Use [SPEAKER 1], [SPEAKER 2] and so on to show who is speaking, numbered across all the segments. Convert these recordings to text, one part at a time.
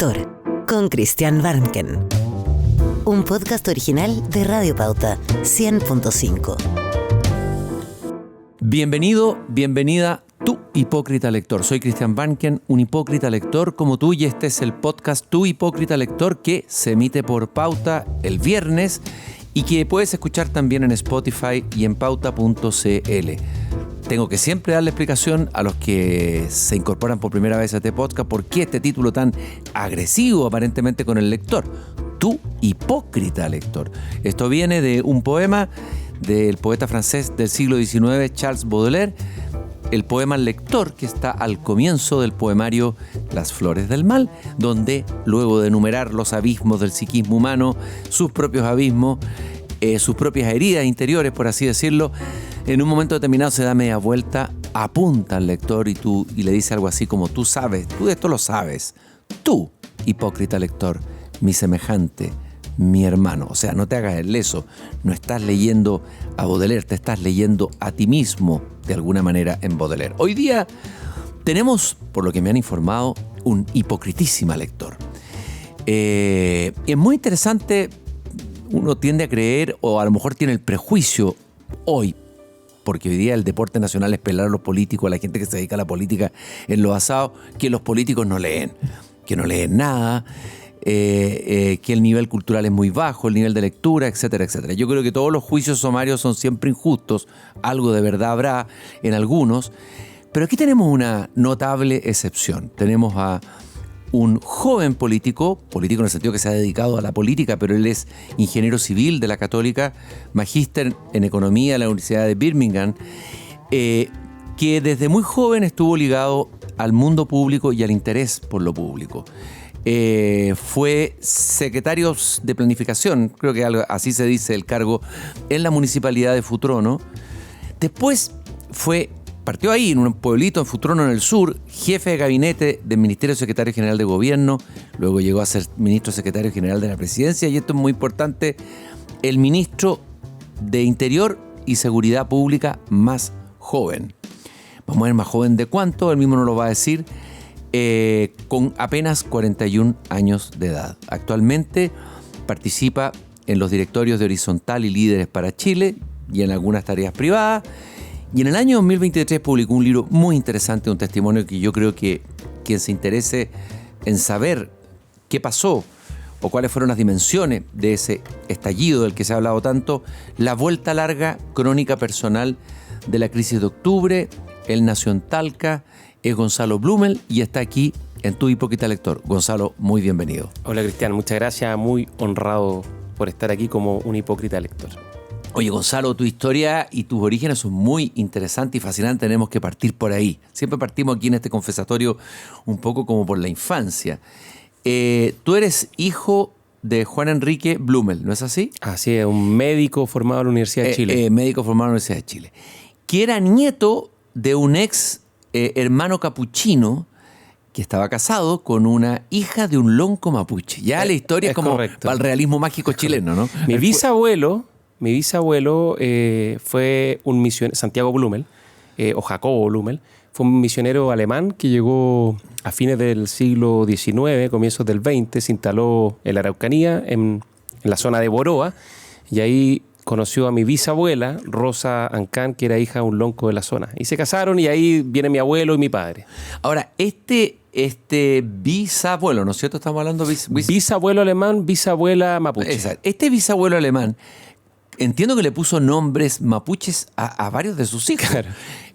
[SPEAKER 1] Lector, con Christian Barnken. Un podcast original de Radio Pauta 100.5.
[SPEAKER 2] Bienvenido, bienvenida, tú hipócrita lector. Soy Christian Barnken, un hipócrita lector como tú, y este es el podcast Tu Hipócrita Lector, que se emite por Pauta el viernes y que puedes escuchar también en Spotify y en pauta.cl. Tengo que siempre darle explicación a los que se incorporan por primera vez a este podcast por qué este título tan agresivo aparentemente con el lector. Tu hipócrita lector. Esto viene de un poema del poeta francés del siglo XIX, Charles Baudelaire, el poema Lector, que está al comienzo del poemario Las Flores del Mal, donde luego de enumerar los abismos del psiquismo humano, sus propios abismos, sus propias heridas interiores, por así decirlo, en un momento determinado se da media vuelta, apunta al lector y le dice algo así como: tú sabes, tú de esto lo sabes, tú, hipócrita lector, mi semejante, mi hermano. O sea, no te hagas el leso, no estás leyendo a Baudelaire, te estás leyendo a ti mismo de alguna manera en Baudelaire. Hoy día tenemos, por lo que me han informado, un hipocritísima lector. Es muy interesante, uno tiende a creer, o a lo mejor tiene el prejuicio hoy, porque hoy día el deporte nacional es pelar a los políticos, a la gente que se dedica a la política en los asados, que los políticos no leen, que no leen nada, que el nivel cultural es muy bajo, el nivel de lectura, etcétera, etcétera. Yo creo que todos los juicios sumarios son siempre injustos, algo de verdad habrá en algunos, pero aquí tenemos una notable excepción. Tenemos a un joven político en el sentido que se ha dedicado a la política, pero él es ingeniero civil de la Católica, magíster en economía de la Universidad de Birmingham, que desde muy joven estuvo ligado al mundo público y al interés por lo público. Fue secretario de planificación, creo que así se dice el cargo, en la municipalidad de Futrono. Después partió ahí, en un pueblito en Futrono, en el sur, jefe de gabinete del Ministerio Secretario General de Gobierno, luego llegó a ser ministro secretario general de la Presidencia, y esto es muy importante, el ministro de Interior y Seguridad Pública más joven. Vamos a ver, más joven de cuánto, él mismo nos lo va a decir, con apenas 41 años de edad. Actualmente participa en los directorios de Horizontal y Líderes para Chile y en algunas tareas privadas. Y en el año 2023 publicó un libro muy interesante, un testimonio que yo creo que quien se interese en saber qué pasó o cuáles fueron las dimensiones de ese estallido del que se ha hablado tanto, La Vuelta Larga, crónica personal de la crisis de octubre. Él nació en Talca, es Gonzalo Blumel y está aquí en Tu Hipócrita Lector. Gonzalo, muy bienvenido.
[SPEAKER 3] Hola Cristian, muchas gracias, muy honrado por estar aquí como un hipócrita lector.
[SPEAKER 2] Oye, Gonzalo, tu historia y tus orígenes son muy interesantes y fascinantes. Tenemos que partir por ahí. Siempre partimos aquí en este confesatorio un poco como por la infancia. Tú eres hijo de Juan Enrique Blumel, ¿no es así?
[SPEAKER 3] Así es, un médico formado en la Universidad de Chile.
[SPEAKER 2] Médico formado en la Universidad de Chile. Que era nieto de un ex hermano capuchino que estaba casado con una hija de un lonco mapuche. Ya la historia es como correcto, para el realismo mágico chileno, ¿no?
[SPEAKER 3] Mi bisabuelo fue un misionero, Santiago Blumel, o Jacobo Blumel, fue un misionero alemán que llegó a fines del siglo XIX, comienzos del XX, se instaló en la Araucanía, en la zona de Boroa, y ahí conoció a mi bisabuela, Rosa Ancán, que era hija de un lonco de la zona. Y se casaron y ahí viene mi abuelo y mi padre.
[SPEAKER 2] Ahora, este bisabuelo, ¿no es cierto? Estamos hablando de
[SPEAKER 3] bisabuelo alemán, bisabuela mapuche.
[SPEAKER 2] Exacto. Este bisabuelo alemán, entiendo que le puso nombres mapuches a varios de sus hijos.
[SPEAKER 3] Claro.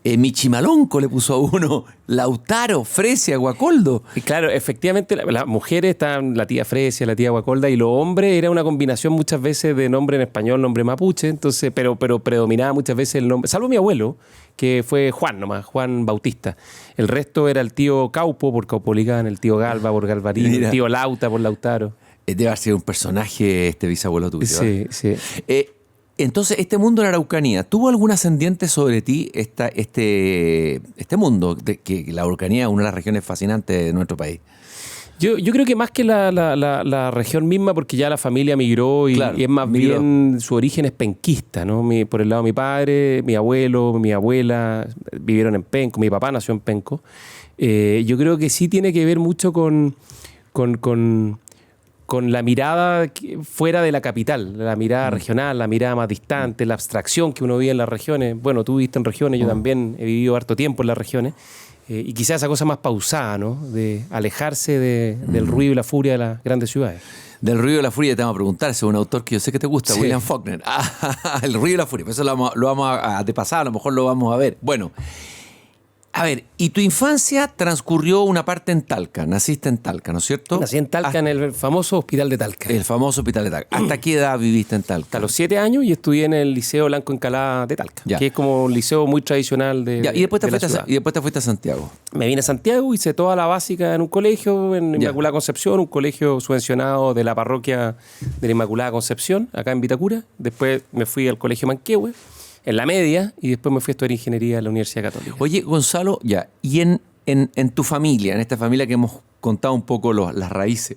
[SPEAKER 2] Michimalonco le puso a uno, Lautaro, Fresia, Guacoldo.
[SPEAKER 3] Y claro, efectivamente, las mujeres estaban la tía Fresia, la tía Guacolda, y los hombres era una combinación muchas veces de nombre en español, nombre mapuche, entonces, pero predominaba muchas veces el nombre, salvo mi abuelo, que fue Juan nomás, Juan Bautista. El resto era el tío Caupo por Caupolicán, el tío Galva por Galvarín, el tío Lauta por Lautaro.
[SPEAKER 2] Debe haber sido un personaje este bisabuelo tuyo.
[SPEAKER 3] Sí, sí.
[SPEAKER 2] Entonces, este mundo en la Araucanía, ¿tuvo algún ascendiente sobre ti este mundo? Que la Araucanía es una de las regiones fascinantes de nuestro país.
[SPEAKER 3] Yo creo que más que la región misma, porque ya la familia migró y, claro, y es más bien su origen es penquista, ¿no? Por el lado de mi padre, mi abuelo, mi abuela vivieron en Penco, mi papá nació en Penco. Yo creo que sí tiene que ver mucho con con la mirada fuera de la capital, la mirada regional, la mirada más distante, la abstracción que uno vive en las regiones. Bueno, tú viviste en regiones, yo también he vivido harto tiempo en las regiones. Y quizás esa cosa más pausada, ¿no? De alejarse del ruido y la furia de las grandes ciudades.
[SPEAKER 2] Del ruido y la furia te vamos a preguntar, es un autor que yo sé que te gusta,
[SPEAKER 3] Sí.
[SPEAKER 2] William Faulkner. El ruido y la furia, eso lo vamos a de pasar, a lo mejor lo vamos a ver. Bueno, a ver, y tu infancia transcurrió una parte en Talca, naciste en Talca, ¿no es cierto?
[SPEAKER 3] Nací en Talca, en el famoso hospital de Talca.
[SPEAKER 2] El famoso hospital de Talca. ¿Hasta qué edad viviste en Talca?
[SPEAKER 3] Hasta los 7 años y estudié en el Liceo Blanco Encalada de Talca,
[SPEAKER 2] Ya.
[SPEAKER 3] que es como un liceo muy tradicional de,
[SPEAKER 2] Ya, y después
[SPEAKER 3] de la
[SPEAKER 2] te
[SPEAKER 3] ciudad.
[SPEAKER 2] fuiste a Santiago.
[SPEAKER 3] Me vine a Santiago, hice toda la básica en un colegio, en
[SPEAKER 2] Ya.
[SPEAKER 3] Inmaculada Concepción, un colegio subvencionado de la parroquia de la Inmaculada Concepción, acá en Vitacura. Después me fui al colegio Manquehue, en la media, y después me fui a estudiar ingeniería en la Universidad Católica.
[SPEAKER 2] Oye, Gonzalo, ya, y en tu familia, en esta familia que hemos contado un poco las raíces,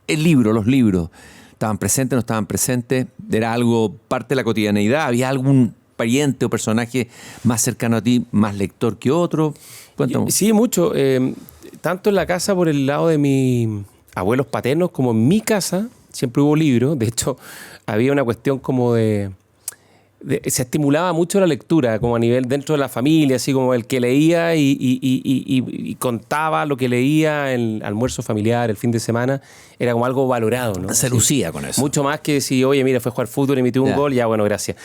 [SPEAKER 2] los libros, ¿estaban presentes, no estaban presentes? ¿Era algo parte de la cotidianeidad? ¿Había algún pariente o personaje más cercano a ti, más lector que otro? Cuéntame.
[SPEAKER 3] Sí, mucho. Tanto en la casa por el lado de mis abuelos paternos como en mi casa siempre hubo libros. De hecho, había una cuestión como se estimulaba mucho la lectura, como a nivel dentro de la familia, así como el que leía y contaba lo que leía en el almuerzo familiar, el fin de semana, era como algo valorado, ¿no?
[SPEAKER 2] Se
[SPEAKER 3] Así,
[SPEAKER 2] lucía con eso.
[SPEAKER 3] mucho más que si, oye, mira, fue a jugar fútbol y metió un
[SPEAKER 2] Ya.
[SPEAKER 3] gol, ya, bueno, gracias.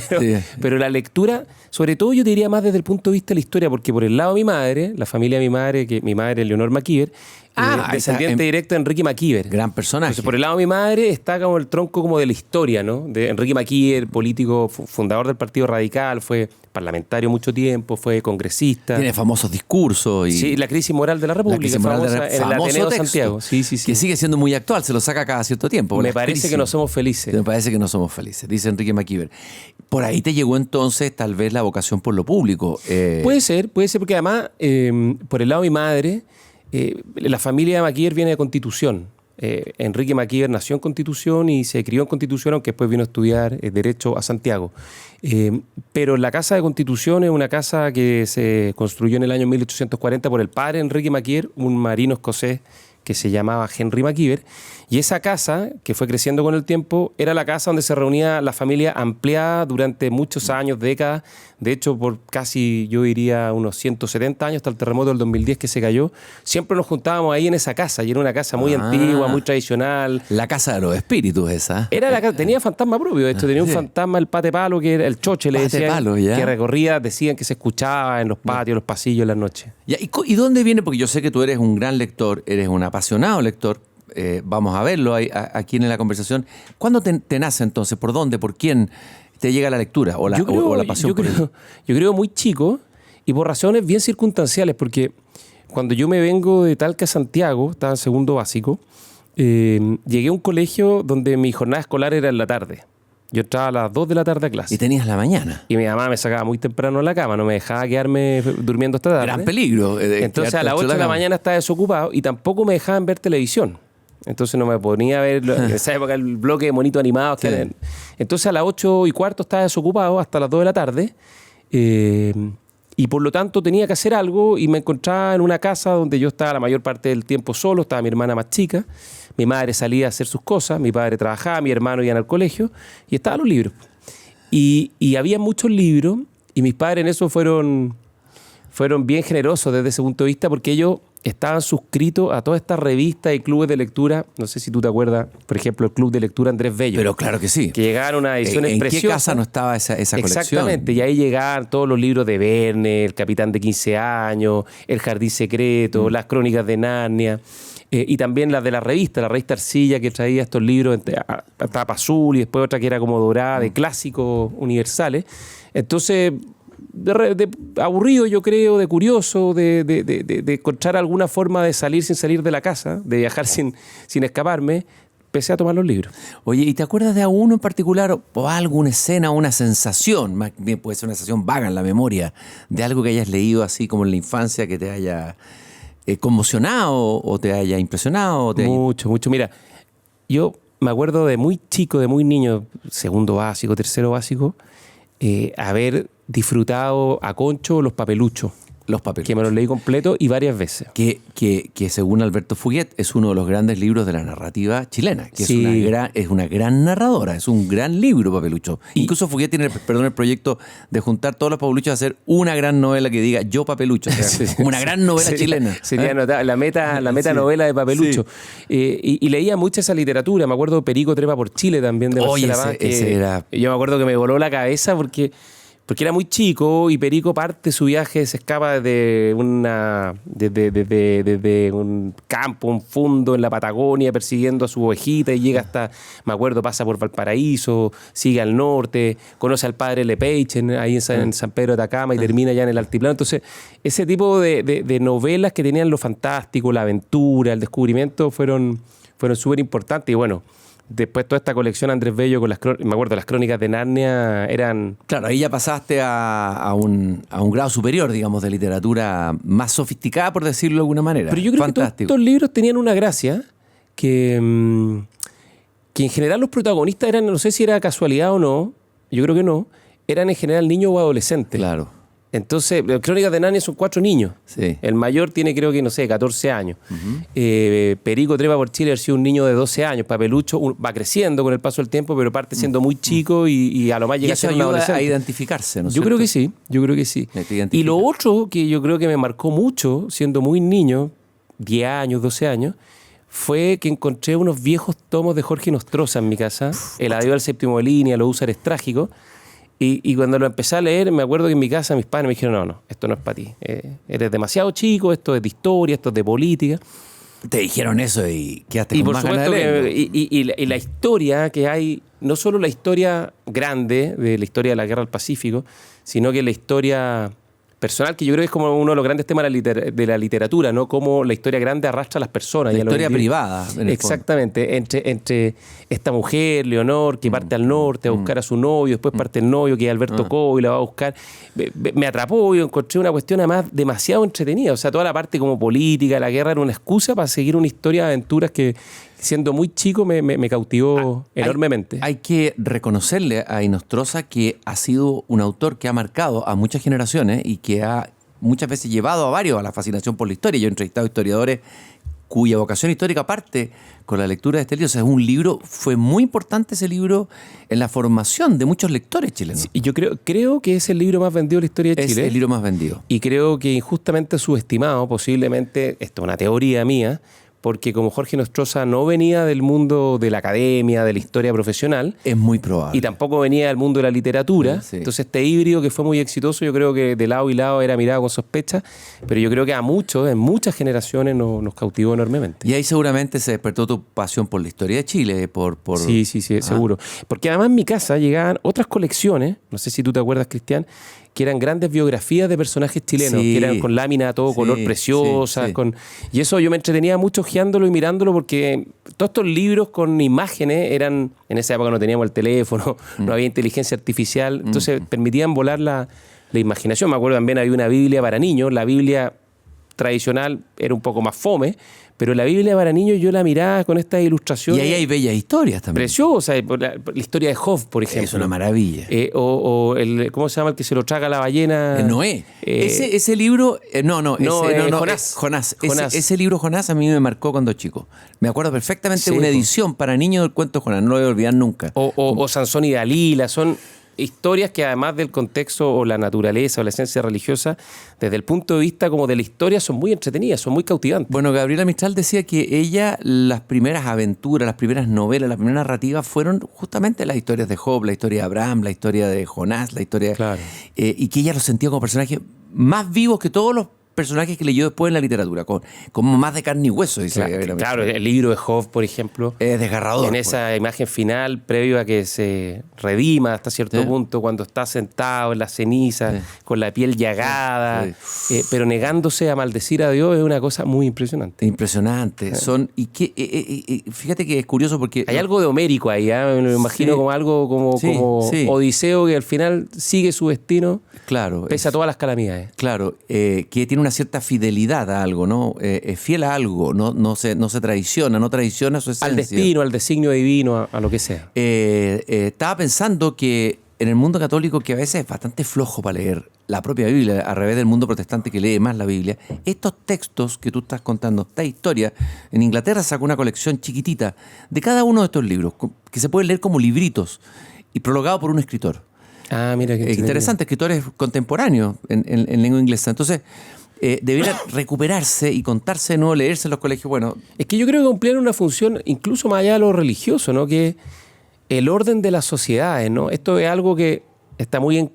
[SPEAKER 3] Pero,
[SPEAKER 2] Sí.
[SPEAKER 3] pero la lectura, sobre todo yo te diría más desde el punto de vista de la historia, porque por el lado de mi madre, la familia de mi madre, que mi madre es Leonor MacIver,
[SPEAKER 2] Ahí está,
[SPEAKER 3] descendiente directo de Enrique MacIver.
[SPEAKER 2] Gran personaje.
[SPEAKER 3] Entonces, por el lado de mi madre está como el tronco como de la historia, ¿no? De Enrique MacIver, político, fundador del Partido Radical, fue parlamentario mucho tiempo, fue congresista.
[SPEAKER 2] Tiene famosos discursos. Y
[SPEAKER 3] Sí, la crisis moral de la República,
[SPEAKER 2] crisis moral de la-
[SPEAKER 3] famosa en el
[SPEAKER 2] famoso
[SPEAKER 3] Ateneo de
[SPEAKER 2] texto,
[SPEAKER 3] Santiago. Sí, sí, sí.
[SPEAKER 2] que sigue siendo muy actual, se lo saca cada cierto tiempo.
[SPEAKER 3] Me
[SPEAKER 2] Las
[SPEAKER 3] parece
[SPEAKER 2] crisis.
[SPEAKER 3] que no somos felices.
[SPEAKER 2] Me parece que no somos felices, dice Enrique MacIver. Por ahí te llegó entonces tal vez la vocación por lo público.
[SPEAKER 3] Puede ser, porque además, por el lado de mi madre, la familia de MacIver viene de Constitución. Enrique MacIver nació en Constitución y se crió en Constitución, aunque después vino a estudiar Derecho a Santiago. Pero la Casa de Constitución es una casa que se construyó en el año 1840 por el padre Enrique MacIver, un marino escocés que se llamaba Henry MacIver. Y esa casa, que fue creciendo con el tiempo, era la casa donde se reunía la familia ampliada durante muchos años, décadas. De hecho, por casi, yo diría, unos 170 años, hasta el terremoto del 2010 que se cayó. Siempre nos juntábamos ahí en esa casa. Y era una casa muy antigua, muy tradicional.
[SPEAKER 2] La casa de los espíritus esa.
[SPEAKER 3] Era la casa, tenía fantasma propio. De hecho, tenía un
[SPEAKER 2] sí.
[SPEAKER 3] fantasma, el pate palo, que era el choche, le
[SPEAKER 2] Pate
[SPEAKER 3] decían.
[SPEAKER 2] palo, ya.
[SPEAKER 3] Que recorría, decían que se escuchaba en los patios, los pasillos, en las noches.
[SPEAKER 2] Ya, ¿y dónde viene? Porque yo sé que tú eres un gran lector, eres un apasionado lector. Vamos a verlo aquí en la conversación. ¿Cuándo te nace entonces? ¿Por dónde? ¿Por quién te llega la lectura o la pasión por ello?
[SPEAKER 3] Yo creo muy chico y por razones bien circunstanciales, porque cuando yo me vengo de Talca a Santiago, estaba en segundo básico, llegué a un colegio donde mi jornada escolar era en la tarde. Yo entraba a las 2 de la tarde a clase.
[SPEAKER 2] Y tenías la mañana.
[SPEAKER 3] Y mi mamá me sacaba muy temprano a la cama, no me dejaba quedarme durmiendo hasta tarde.
[SPEAKER 2] Gran peligro.
[SPEAKER 3] Entonces a las 8 de la mañana estaba desocupado y tampoco me dejaban ver televisión. Entonces no me ponía a ver en esa época el bloque de monitos animados.
[SPEAKER 2] Sí.
[SPEAKER 3] Entonces a las 8:15 estaba desocupado hasta las 2 de la tarde. Y por lo tanto tenía que hacer algo y me encontraba en una casa donde yo estaba la mayor parte del tiempo solo, estaba mi hermana más chica, mi madre salía a hacer sus cosas, mi padre trabajaba, mi hermano iba al colegio y estaban los libros. Y había muchos libros y mis padres en eso fueron bien generosos desde ese punto de vista porque ellos estaban suscritos a todas estas revistas y clubes de lectura. No sé si tú te acuerdas, por ejemplo, el Club de Lectura Andrés Bello.
[SPEAKER 2] Pero claro que sí.
[SPEAKER 3] Que llegaron a ediciones
[SPEAKER 2] ¿En
[SPEAKER 3] preciosas.
[SPEAKER 2] qué casa no estaba esa colección?
[SPEAKER 3] Exactamente, y ahí llegaban todos los libros de Verne, El Capitán de 15 años, El Jardín Secreto, Las Crónicas de Narnia, y también las de la revista Arcilla, que traía estos libros a tapa azul y después otra que era como dorada, de clásicos universales. Entonces, de aburrido, yo creo, de curioso, de encontrar alguna forma de salir sin salir de la casa, de viajar sin escaparme, empecé a tomar los libros.
[SPEAKER 2] Oye, ¿y te acuerdas de alguno en particular o alguna escena, una sensación, más bien puede ser una sensación vaga en la memoria, de algo que hayas leído así como en la infancia que te haya conmocionado o te haya impresionado?
[SPEAKER 3] Mucho. Mira, yo me acuerdo de muy chico, de muy niño, segundo básico, tercero básico, haber disfrutado a concho los papeluchos.
[SPEAKER 2] Los Papeluchos.
[SPEAKER 3] Que me los leí completo y varias veces.
[SPEAKER 2] Que según Alberto Fuguet es uno de los grandes libros de la narrativa chilena, que
[SPEAKER 3] Sí.
[SPEAKER 2] es una gran narradora, es un gran libro, Papelucho. Incluso Fuguet tiene, el proyecto de juntar todos los Papeluchos a hacer una gran novela que diga Yo Papelucho, o sea, una gran novela chilena.
[SPEAKER 3] Sería notable, la meta novela de Papelucho. Y leía mucha esa literatura. Me acuerdo Perico trepa por Chile también de
[SPEAKER 2] Oye,
[SPEAKER 3] Marcela Vaz,
[SPEAKER 2] ese era...
[SPEAKER 3] Yo me acuerdo que me voló la cabeza porque era muy chico y Perico parte su viaje, se escapa desde un campo, un fundo en la Patagonia persiguiendo a su ovejita y llega hasta, me acuerdo, pasa por Valparaíso, sigue al norte, conoce al padre Lepage ahí en San Pedro de Atacama y termina ya en el altiplano. Entonces, ese tipo de novelas que tenían lo fantástico, la aventura, el descubrimiento fueron súper importantes. Y bueno, después toda esta colección Andrés Bello con me acuerdo, las crónicas de Narnia eran...
[SPEAKER 2] Claro, ahí ya pasaste a un grado superior, digamos, de literatura más sofisticada, por decirlo de alguna manera.
[SPEAKER 3] Pero yo creo que todos estos libros tenían una gracia que en general los protagonistas eran, no sé si era casualidad o no, yo creo que no, eran en general niños o adolescentes.
[SPEAKER 2] Claro.
[SPEAKER 3] Entonces, las crónicas de Narnia son 4 niños.
[SPEAKER 2] Sí.
[SPEAKER 3] El mayor tiene, creo que, no sé, 14 años. Perico trepa por Chile ha sido un niño de 12 años. Papelucho va creciendo con el paso del tiempo, pero parte siendo muy chico y a lo más llega a ser un adolescente.
[SPEAKER 2] A identificarse, ¿no es
[SPEAKER 3] Yo
[SPEAKER 2] cierto?
[SPEAKER 3] creo que sí, yo creo que sí. Y lo otro que yo creo que me marcó mucho, siendo muy niño, 10 años, 12 años, fue que encontré unos viejos tomos de Jorge Nostroza en mi casa. El Adiós al séptimo de línea, Los húsares trágicos. Y cuando lo empecé a leer, me acuerdo que en mi casa mis padres me dijeron, no, esto no es para ti. Eres demasiado chico, esto es de historia, esto es de política.
[SPEAKER 2] Te dijeron eso y quedaste
[SPEAKER 3] Y
[SPEAKER 2] con
[SPEAKER 3] por
[SPEAKER 2] más ganas
[SPEAKER 3] supuesto
[SPEAKER 2] de leerlo.
[SPEAKER 3] y la historia que hay, no solo la historia grande de la historia de la Guerra del Pacífico, sino que la historia personal, que yo creo que es como uno de los grandes temas de la literatura, ¿no? Cómo la historia grande arrastra a las personas.
[SPEAKER 2] La historia privada, en el
[SPEAKER 3] exactamente. Entre esta mujer, Leonor, que parte al norte a buscar a su novio, después parte el novio, que es Alberto Cobo, y la va a buscar. Me atrapó y encontré una cuestión además demasiado entretenida. O sea, toda la parte como política, la guerra era una excusa para seguir una historia de aventuras que, siendo muy chico, me cautivó enormemente.
[SPEAKER 2] Hay que reconocerle a Nostroza que ha sido un autor que ha marcado a muchas generaciones y que ha muchas veces llevado a varios a la fascinación por la historia. Yo he entrevistado historiadores cuya vocación histórica parte con la lectura de este libro. O sea, es un libro, fue muy importante ese libro en la formación de muchos lectores chilenos.
[SPEAKER 3] Sí, y yo creo que es el libro más vendido de la historia de Chile.
[SPEAKER 2] Es el libro más vendido.
[SPEAKER 3] Y creo que injustamente subestimado, posiblemente, esto es una teoría mía, porque como Jorge Nostroza no venía del mundo de la academia, de la historia profesional,
[SPEAKER 2] es muy probable.
[SPEAKER 3] Y tampoco venía del mundo de la literatura,
[SPEAKER 2] sí.
[SPEAKER 3] Entonces este híbrido que fue muy exitoso, yo creo que de lado y lado era mirado con sospecha, pero yo creo que a muchos, en muchas generaciones nos cautivó enormemente.
[SPEAKER 2] Y ahí seguramente se despertó tu pasión por la historia de Chile, por...
[SPEAKER 3] Sí, seguro. Porque además en mi casa llegaban otras colecciones, no sé si tú te acuerdas, Cristian, que eran grandes biografías de personajes chilenos, que eran con láminas a todo color preciosas. Y eso yo me entretenía mucho hojeándolo y mirándolo porque todos estos libros con imágenes eran, en esa época no teníamos el teléfono, no había inteligencia artificial, entonces permitían volar la imaginación. Me acuerdo también había una Biblia para niños, la Biblia tradicional era un poco más fome, pero la Biblia para niños yo la miraba con estas ilustraciones.
[SPEAKER 2] Y ahí hay bellas historias también.
[SPEAKER 3] Preciosas. La historia de Job, por ejemplo.
[SPEAKER 2] Es una maravilla.
[SPEAKER 3] ¿Cómo se llama el que se lo traga la ballena?
[SPEAKER 2] Noé. Ese libro... Jonás. Ese libro Jonás a mí me marcó cuando chico. Me acuerdo perfectamente de una edición para niños del cuento Jonás. No lo voy a olvidar nunca.
[SPEAKER 3] O Sansón y Dalila. Son historias que además del contexto o la naturaleza o la esencia religiosa, desde el punto de vista como de la historia, son muy entretenidas, son muy cautivantes.
[SPEAKER 2] Bueno, Gabriela Mistral decía que ella, las primeras aventuras, las primeras novelas, las primeras narrativas fueron justamente las historias de Job, la historia de Abraham, la historia de Jonás, la historia...
[SPEAKER 3] Claro.
[SPEAKER 2] Y que ella los sentía como personajes más vivos que todos los personajes que leyó después en la literatura, como más de carne y hueso, dice Gabriela Mistral.
[SPEAKER 3] Claro, el libro de Job, por ejemplo,
[SPEAKER 2] es desgarrador.
[SPEAKER 3] En esa imagen final, previo a que se redima hasta cierto punto, cuando está sentado en la ceniza, con la piel llagada, pero negándose a maldecir a Dios, es una cosa muy impresionante.
[SPEAKER 2] Impresionante. Fíjate que es curioso porque...
[SPEAKER 3] Hay algo de homérico ahí, me lo imagino como algo como Odiseo, que al final sigue su destino, pese a todas las calamidades.
[SPEAKER 2] Claro, que tiene una cierta fidelidad a algo, ¿no? Es fiel a algo, no se traiciona su esencia.
[SPEAKER 3] Al destino, al designio divino, a lo que sea.
[SPEAKER 2] Estaba pensando que en el mundo católico, que a veces es bastante flojo para leer, la propia Biblia, al revés del mundo protestante que lee más la Biblia, estos textos que tú estás contando, esta historia, en Inglaterra sacó una colección chiquitita de cada uno de estos libros, que se puede leer como libritos, y prologado por un escritor.
[SPEAKER 3] Ah, mira qué
[SPEAKER 2] Interesante, escritores contemporáneos en lengua inglesa. Entonces, debería recuperarse y contarse de nuevo, leerse en los colegios. Bueno,
[SPEAKER 3] es que yo creo que cumplieron una función incluso más allá de lo religioso, ¿no? Que el orden de las sociedades, ¿no? Esto es algo que está muy en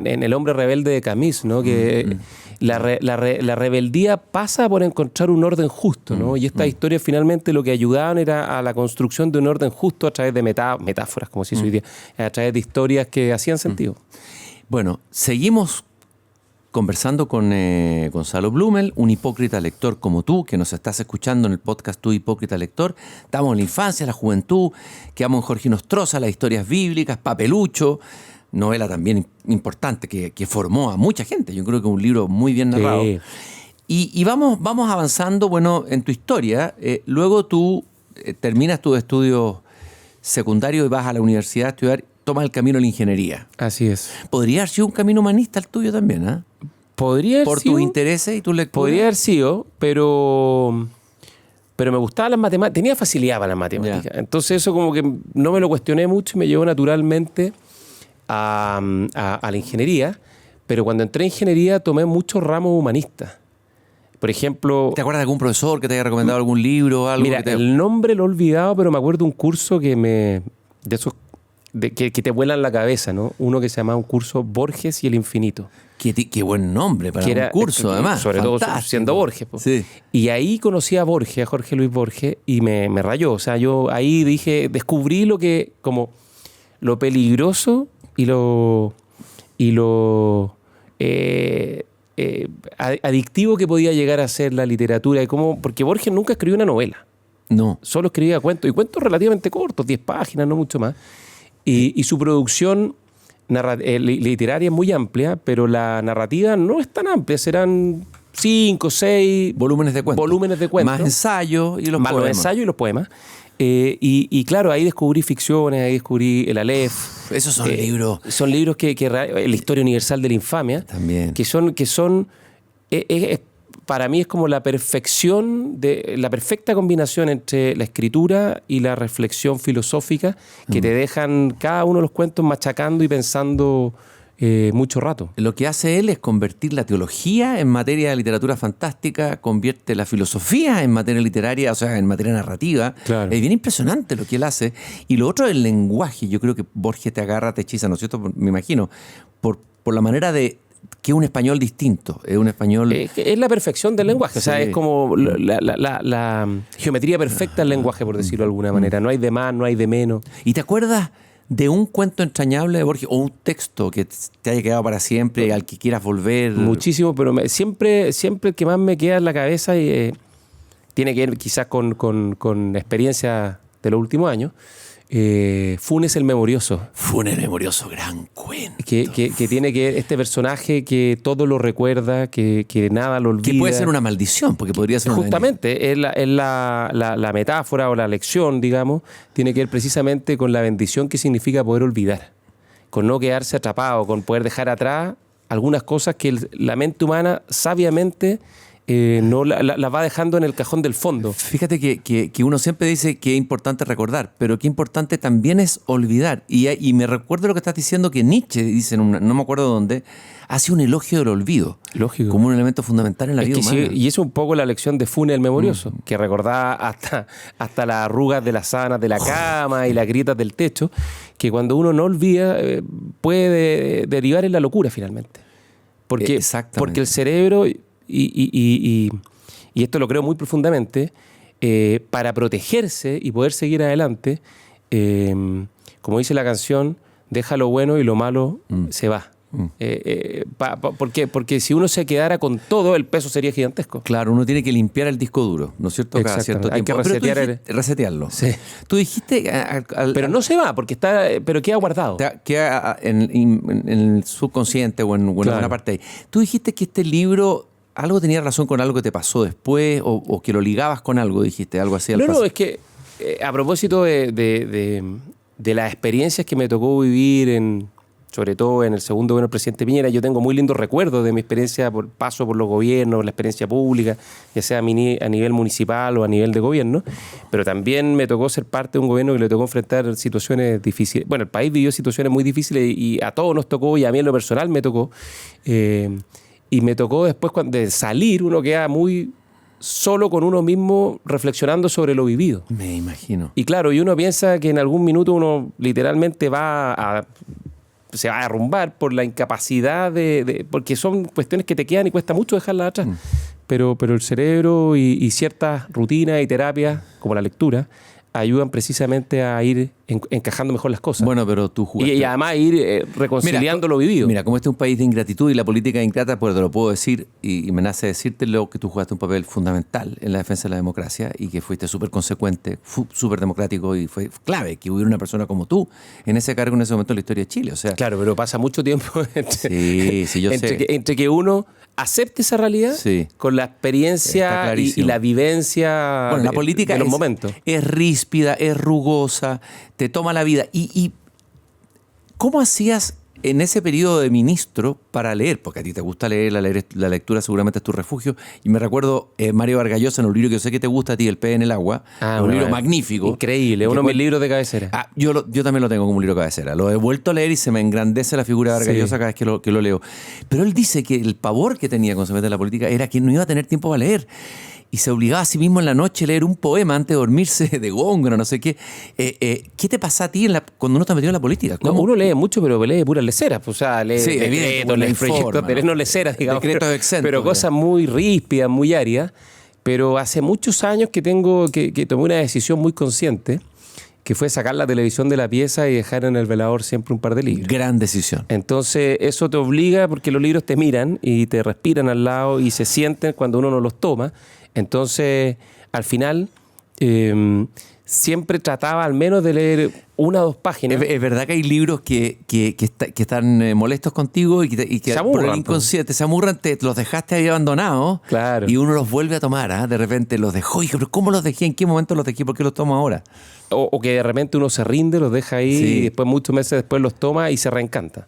[SPEAKER 3] El hombre rebelde de Camus, ¿no? Que la rebeldía pasa por encontrar un orden justo, ¿no? Y estas historias finalmente lo que ayudaban era a la construcción de un orden justo a través de metáforas, como se dice hoy día, a través de historias que hacían sentido.
[SPEAKER 2] Bueno, seguimos conversando con Gonzalo Blumel, un hipócrita lector como tú, que nos estás escuchando en el podcast Tu Hipócrita Lector. Estamos en la infancia, la juventud, quedamos en Jorge Nostroza, las historias bíblicas, Papelucho, novela también importante que formó a mucha gente. Yo creo que es un libro muy bien narrado.
[SPEAKER 3] Sí.
[SPEAKER 2] Y vamos avanzando, bueno, en tu historia. Luego tú terminas tus estudios secundarios y vas a la universidad a estudiar, tomas el camino de la ingeniería.
[SPEAKER 3] Así es.
[SPEAKER 2] Podría haber sido un camino humanista el tuyo también, ¿eh?
[SPEAKER 3] Podría haber
[SPEAKER 2] Por
[SPEAKER 3] sido,
[SPEAKER 2] tus intereses y tus lecturas.
[SPEAKER 3] podría haber sido, pero me gustaban las matemáticas, tenía facilidad para las matemáticas.
[SPEAKER 2] Ya.
[SPEAKER 3] Entonces eso como que no me lo cuestioné mucho y me llevó naturalmente a la ingeniería, pero cuando entré en ingeniería tomé muchos ramos humanistas. Por ejemplo,
[SPEAKER 2] ¿Te acuerdas de algún profesor que te haya recomendado algún libro o algo?
[SPEAKER 3] mira, el nombre lo he olvidado, pero me acuerdo de un curso de esos que te vuelan la cabeza, ¿no? Uno que se llamaba un curso Borges y el infinito.
[SPEAKER 2] Qué buen nombre para un curso, además.
[SPEAKER 3] Sobre
[SPEAKER 2] Fantástico.
[SPEAKER 3] todo siendo Borges. Po.
[SPEAKER 2] Sí.
[SPEAKER 3] Y ahí conocí a Borges, a Jorge Luis Borges, y me rayó. O sea, yo ahí descubrí lo peligroso y lo adictivo que podía llegar a ser la literatura. Porque Borges nunca escribió una novela.
[SPEAKER 2] No.
[SPEAKER 3] Solo escribía cuentos, y cuentos relativamente cortos, 10 páginas, no mucho más. Y su producción literaria es muy amplia, pero la narrativa no es tan amplia, serán 5, 6
[SPEAKER 2] Volúmenes de cuentos. Más
[SPEAKER 3] Más
[SPEAKER 2] ensayos y los
[SPEAKER 3] los
[SPEAKER 2] poemas.
[SPEAKER 3] ensayos y los poemas. Y claro, ahí descubrí ficciones, ahí descubrí el Aleph.
[SPEAKER 2] Esos son libros.
[SPEAKER 3] Son libros la historia universal de la infamia.
[SPEAKER 2] También.
[SPEAKER 3] Que son para mí es como la perfecta combinación entre la escritura y la reflexión filosófica que te dejan cada uno de los cuentos machacando y pensando mucho rato.
[SPEAKER 2] Lo que hace él es convertir la teología en materia de literatura fantástica, convierte la filosofía en materia literaria, o sea, en materia narrativa.
[SPEAKER 3] Claro.
[SPEAKER 2] Es bien impresionante lo que él hace. Y lo otro es el lenguaje. Yo creo que Borges te agarra, te hechiza, ¿no es cierto? Me imagino. Por la manera de que es un español distinto. Es un español...
[SPEAKER 3] Es la perfección del lenguaje. O sea,
[SPEAKER 2] Sí.
[SPEAKER 3] es como la geometría perfecta del lenguaje, por decirlo de alguna manera. No hay de más, no hay de menos.
[SPEAKER 2] ¿Y te acuerdas de un cuento entrañable de Borges o un texto que te haya quedado para siempre, al que quieras volver?
[SPEAKER 3] Muchísimo, pero siempre el que más me queda en la cabeza tiene que ver quizás con experiencia de los últimos años. Funes el Memorioso.
[SPEAKER 2] Funes el Memorioso, gran cuento.
[SPEAKER 3] Que tiene que ver este personaje que todo lo recuerda, que nada lo olvida.
[SPEAKER 2] Que puede ser una maldición, porque podría ser
[SPEAKER 3] Justamente, es la metáfora o la lección, digamos, tiene que ver precisamente con la bendición que significa poder olvidar, con no quedarse atrapado, con poder dejar atrás algunas cosas que la mente humana sabiamente no la va dejando en el cajón del fondo.
[SPEAKER 2] Fíjate que uno siempre dice que es importante recordar, pero que importante también es olvidar. Y me recuerdo lo que estás diciendo, que Nietzsche dice, no me acuerdo dónde, hace un elogio del olvido.
[SPEAKER 3] Lógico.
[SPEAKER 2] Como un elemento fundamental en la vida humana.
[SPEAKER 3] Sí, y eso es un poco la lección de Funes el Memorioso, que recordaba hasta las arrugas de las sábanas de la cama y las grietas del techo, que cuando uno no olvida puede derivar en la locura finalmente. Porque el cerebro... Y esto lo creo muy profundamente, para protegerse y poder seguir adelante, como dice la canción, deja lo bueno y lo malo se va. Porque si uno se quedara con todo, el peso sería gigantesco.
[SPEAKER 2] Claro, uno tiene que limpiar el disco duro, ¿no es cierto? Cada cierto
[SPEAKER 3] Hay
[SPEAKER 2] tiempo.
[SPEAKER 3] que
[SPEAKER 2] resetearlo.
[SPEAKER 3] Sí.
[SPEAKER 2] Tú dijiste...
[SPEAKER 3] Pero no se va, pero queda guardado.
[SPEAKER 2] Queda en el subconsciente o en alguna parte ahí. Tú dijiste que este libro... ¿Algo tenía razón con algo que te pasó después o que lo ligabas con algo, dijiste? Algo así.
[SPEAKER 3] No, es que a propósito de las experiencias que me tocó vivir en sobre todo en el segundo gobierno del presidente Piñera. Yo tengo muy lindos recuerdos de mi experiencia por paso por los gobiernos, la experiencia pública, ya sea a nivel municipal o a nivel de gobierno, pero también me tocó ser parte de un gobierno que le tocó enfrentar situaciones difíciles. Bueno, el país vivió situaciones muy difíciles y a todos nos tocó, y a mí en lo personal me tocó. Y me tocó después de salir, uno queda muy solo con uno mismo reflexionando sobre lo vivido.
[SPEAKER 2] Me imagino.
[SPEAKER 3] Y claro, y uno piensa que en algún minuto uno literalmente se va a derrumbar por la incapacidad porque son cuestiones que te quedan y cuesta mucho dejarlas atrás. Pero el cerebro y ciertas rutinas y terapias, como la lectura, ayudan precisamente a ir encajando mejor las cosas.
[SPEAKER 2] Bueno, pero tú jugaste.
[SPEAKER 3] Y además ir reconciliando lo vivido.
[SPEAKER 2] Mira, como este es un país de ingratitud y la política es ingrata, pues te lo puedo decir y me nace decírtelo, que tú jugaste un papel fundamental en la defensa de la democracia y que fuiste súper consecuente, súper democrático, y fue clave que hubiera una persona como tú en ese cargo en ese momento en la historia de Chile. O sea,
[SPEAKER 3] claro, pero pasa mucho tiempo entre que uno acepte esa realidad con la experiencia y la vivencia
[SPEAKER 2] la política
[SPEAKER 3] de los momentos.
[SPEAKER 2] Es ríspida, es rugosa, te toma la vida. ¿Y cómo hacías en ese periodo de ministro para leer? Porque a ti te gusta leer, la lectura seguramente es tu refugio. Y me recuerdo Mario Vargas Llosa en un libro que yo sé que te gusta a ti, El pez en el agua. Un libro magnífico.
[SPEAKER 3] Increíble, uno de mis libros de cabecera.
[SPEAKER 2] Yo también lo tengo como un libro de cabecera. Lo he vuelto a leer y se me engrandece la figura de Vargas Llosa cada vez que lo leo. Pero él dice que el pavor que tenía cuando se mete en la política era que no iba a tener tiempo para leer. Y se obligaba a sí mismo en la noche a leer un poema antes de dormirse de Góngora, no sé qué. ¿Qué te pasa a ti cuando uno está metido en la política?
[SPEAKER 3] No, uno lee mucho, pero lee puras leceras. O sea, lee decretos, lee proyectos, pero no leceras, digamos.
[SPEAKER 2] Decretos exentos.
[SPEAKER 3] Pero cosas muy ríspidas, muy áridas. Pero hace muchos años que tomé una decisión muy consciente, que fue sacar la televisión de la pieza y dejar en el velador siempre un par de libros.
[SPEAKER 2] Gran decisión.
[SPEAKER 3] Entonces eso te obliga, porque los libros te miran y te respiran al lado y se sienten cuando uno no los toma. Entonces, al final, siempre trataba al menos de leer una o dos páginas.
[SPEAKER 2] Es verdad que hay libros que están molestos contigo y que
[SPEAKER 3] se aburran,
[SPEAKER 2] por el inconsciente se amurran, los dejaste ahí abandonados.
[SPEAKER 3] Claro.
[SPEAKER 2] Y uno los vuelve a tomar. De repente los dejó. Y pero ¿cómo los dejé? ¿En qué momento los dejé? ¿Por qué los tomo ahora?
[SPEAKER 3] O que de repente uno se rinde, los deja ahí y después, muchos meses después, los toma y se reencanta.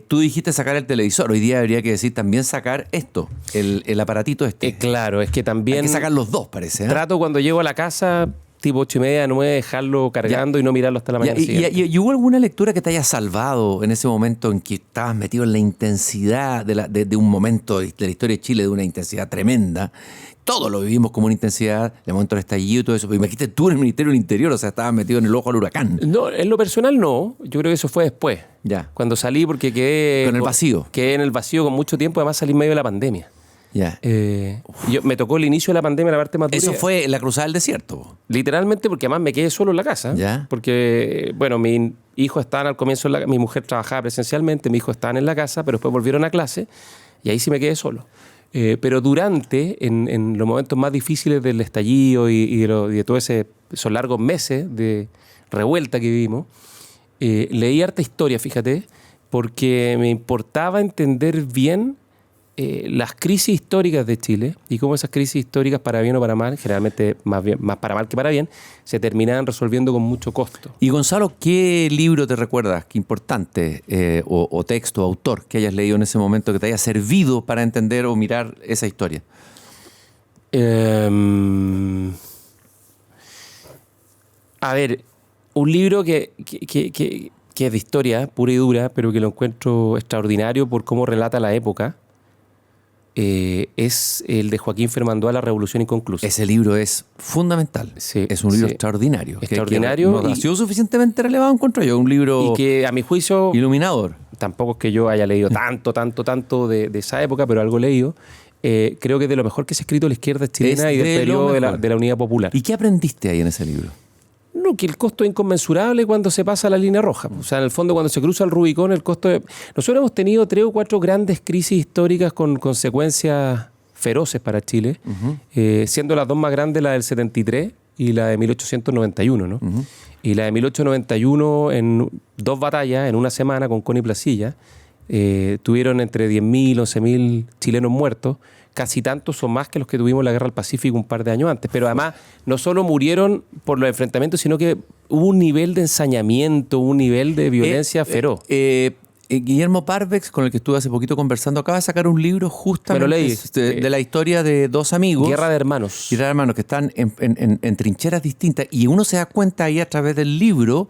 [SPEAKER 2] Tú dijiste sacar el televisor. Hoy día habría que decir también sacar esto, el aparatito este.
[SPEAKER 3] Claro, es que también...
[SPEAKER 2] Hay que sacar los dos, parece.
[SPEAKER 3] Trato cuando llego a la casa, tipo 8:30, 9, dejarlo cargando y no mirarlo hasta la mañana siguiente.
[SPEAKER 2] ¿Y hubo alguna lectura que te haya salvado en ese momento en que estabas metido en la intensidad de un momento de la historia de Chile, de una intensidad tremenda? Todos lo vivimos como una intensidad, de momento del estallido y todo eso. Pero imagínate tú en el Ministerio del Interior, o sea, estabas metido en el ojo al huracán.
[SPEAKER 3] No, en lo personal no. Yo creo que eso fue después.
[SPEAKER 2] Ya.
[SPEAKER 3] Cuando salí, porque quedé...
[SPEAKER 2] Con el vacío.
[SPEAKER 3] Quedé en el vacío con mucho tiempo, además salí en medio de la pandemia.
[SPEAKER 2] Ya.
[SPEAKER 3] Me tocó el inicio de la pandemia, la parte más dura.
[SPEAKER 2] Eso fue la cruzada del desierto.
[SPEAKER 3] Literalmente, porque además me quedé solo en la casa.
[SPEAKER 2] Ya.
[SPEAKER 3] Porque, bueno, mis hijos estaban al comienzo, mi mujer trabajaba presencialmente, mis hijos estaban en la casa, pero después volvieron a clase y ahí sí me quedé solo. Pero en los momentos más difíciles del estallido y de todos esos largos meses de revuelta que vivimos, leí harta historia, fíjate, porque me importaba entender bien las crisis históricas de Chile y cómo esas crisis históricas, para bien o para mal, generalmente más para mal que para bien, se terminaban resolviendo con mucho costo.
[SPEAKER 2] Y Gonzalo, ¿qué libro te recuerdas, qué importante, o texto, autor que hayas leído en ese momento que te haya servido para entender o mirar esa historia?
[SPEAKER 3] A ver, un libro que es de historia pura y dura, pero que lo encuentro extraordinario por cómo relata la época, es el de Joaquín Fermandoa, La Revolución Inconclusa.
[SPEAKER 2] Ese libro es fundamental.
[SPEAKER 3] Sí,
[SPEAKER 2] es un libro extraordinario.
[SPEAKER 3] Extraordinario.
[SPEAKER 2] Que no ha sido suficientemente relevado, encuentro yo. Un libro
[SPEAKER 3] y que, a mi juicio,
[SPEAKER 2] iluminador.
[SPEAKER 3] Tampoco es que yo haya leído tanto de esa época, pero algo he leído. Creo que es de lo mejor que se ha escrito la izquierda chilena y del periodo de la Unidad Popular.
[SPEAKER 2] ¿Y qué aprendiste ahí en ese libro?
[SPEAKER 3] No, que el costo es inconmensurable cuando se pasa la línea roja. O sea, en el fondo, cuando se cruza el Rubicón, el costo de... Nosotros hemos tenido 3 o 4 grandes crisis históricas con consecuencias feroces para Chile, siendo las dos más grandes la del 73 y la de 1891, ¿no? Y la de 1891, en 2 batallas, en una semana, con Connie Placilla, tuvieron entre 10.000 y 11.000 chilenos muertos. Casi tantos o más que los que tuvimos en la Guerra del Pacífico un par de años antes. Pero además, no solo murieron por los enfrentamientos, sino que hubo un nivel de ensañamiento, un nivel de violencia feroz.
[SPEAKER 2] Guillermo Parvex, con el que estuve hace poquito conversando, acaba de sacar un libro justamente
[SPEAKER 3] Me lo leí.
[SPEAKER 2] de la historia de dos amigos.
[SPEAKER 3] Guerra de hermanos.
[SPEAKER 2] Guerra de hermanos que están en trincheras distintas. Y uno se da cuenta ahí a través del libro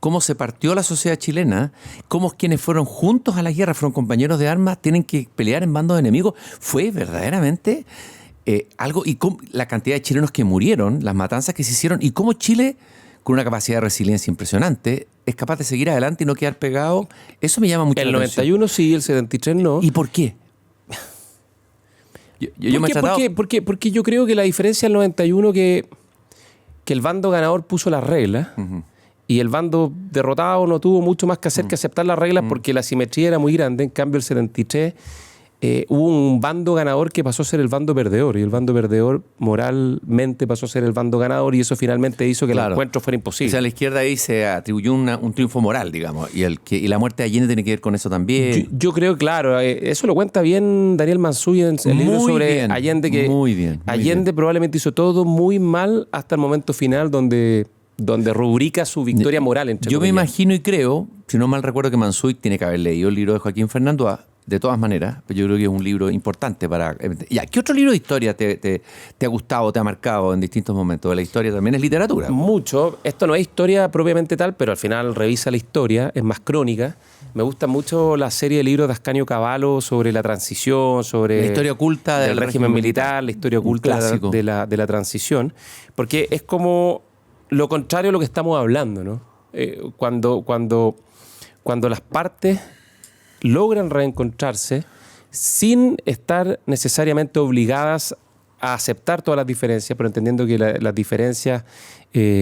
[SPEAKER 2] cómo se partió la sociedad chilena, cómo quienes fueron juntos a la guerra, fueron compañeros de armas, tienen que pelear en bandos enemigos. Fue verdaderamente algo, y la cantidad de chilenos que murieron, las matanzas que se hicieron, y cómo Chile, con una capacidad de resiliencia impresionante, es capaz de seguir adelante y no quedar pegado. Eso me llama mucho la atención.
[SPEAKER 3] El 91 sí, el 73 no.
[SPEAKER 2] ¿Y por qué?
[SPEAKER 3] Porque yo creo que la diferencia del 91 que el bando ganador puso las reglas y el bando derrotado no tuvo mucho más que hacer que aceptar las reglas porque la simetría era muy grande. En cambio, el 73 hubo un bando ganador que pasó a ser el bando perdedor, y el bando perdedor moralmente pasó a ser el bando ganador, y eso finalmente hizo que el encuentro fuera imposible.
[SPEAKER 2] O sea, a la izquierda ahí se atribuyó un triunfo moral, digamos, y la muerte de Allende tiene que ver con eso también.
[SPEAKER 3] Yo creo, claro, eso lo cuenta bien Daniel Mansuy en el libro sobre Allende, que Allende probablemente hizo todo muy mal hasta el momento final donde rubrica su victoria moral.
[SPEAKER 2] Yo me imagino y creo, si no mal recuerdo, que Mansuy tiene que haber leído el libro de Joaquín Fernando de todas maneras, pero yo creo que es un libro importante para... ¿Qué otro libro de historia te ha gustado, te ha marcado en distintos momentos? La historia también es literatura.
[SPEAKER 3] Mucho. Esto no es historia propiamente tal, pero al final revisa la historia, es más crónica. Me gusta mucho la serie de libros de Ascanio Cavallo sobre la transición, sobre...
[SPEAKER 2] La historia oculta
[SPEAKER 3] del régimen militar, la historia oculta de la transición, porque es como lo contrario a lo que estamos hablando, ¿no? Cuando las partes logran reencontrarse sin estar necesariamente obligadas a aceptar todas las diferencias, pero entendiendo que las diferencias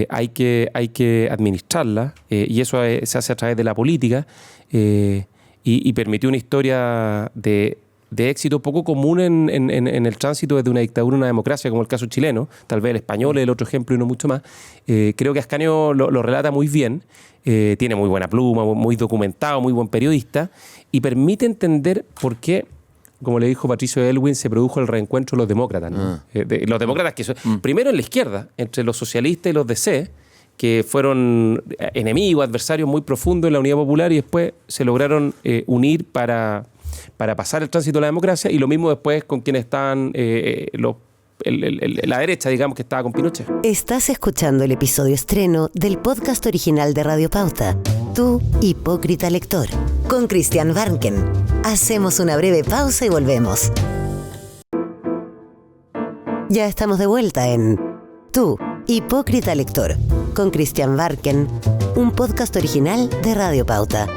[SPEAKER 3] hay que administrarlas, y eso se hace a través de la política, y permitió una historia de éxito poco común en el tránsito desde una dictadura a una democracia, como el caso chileno. Tal vez el español es el otro ejemplo y no mucho más. Creo que Ascanio lo relata muy bien, tiene muy buena pluma, muy documentado, muy buen periodista, y permite entender por qué, como le dijo Patricio Aylwin, se produjo el reencuentro de los demócratas, ¿no? Los demócratas que son, primero en la izquierda, entre los socialistas y los DC, que fueron enemigos, adversarios muy profundos en la Unidad Popular, y después se lograron unir para pasar el tránsito a la democracia, y lo mismo después con quienes estaban la derecha, digamos, que estaba con Pinochet.
[SPEAKER 1] Estás escuchando el episodio estreno del podcast original de Radio Pauta, Tu Hipócrita Lector, con Christian Warnken. Hacemos una breve pausa y volvemos. Ya estamos de vuelta en Tu Hipócrita Lector, con Christian Warnken, un podcast original de Radio Pauta.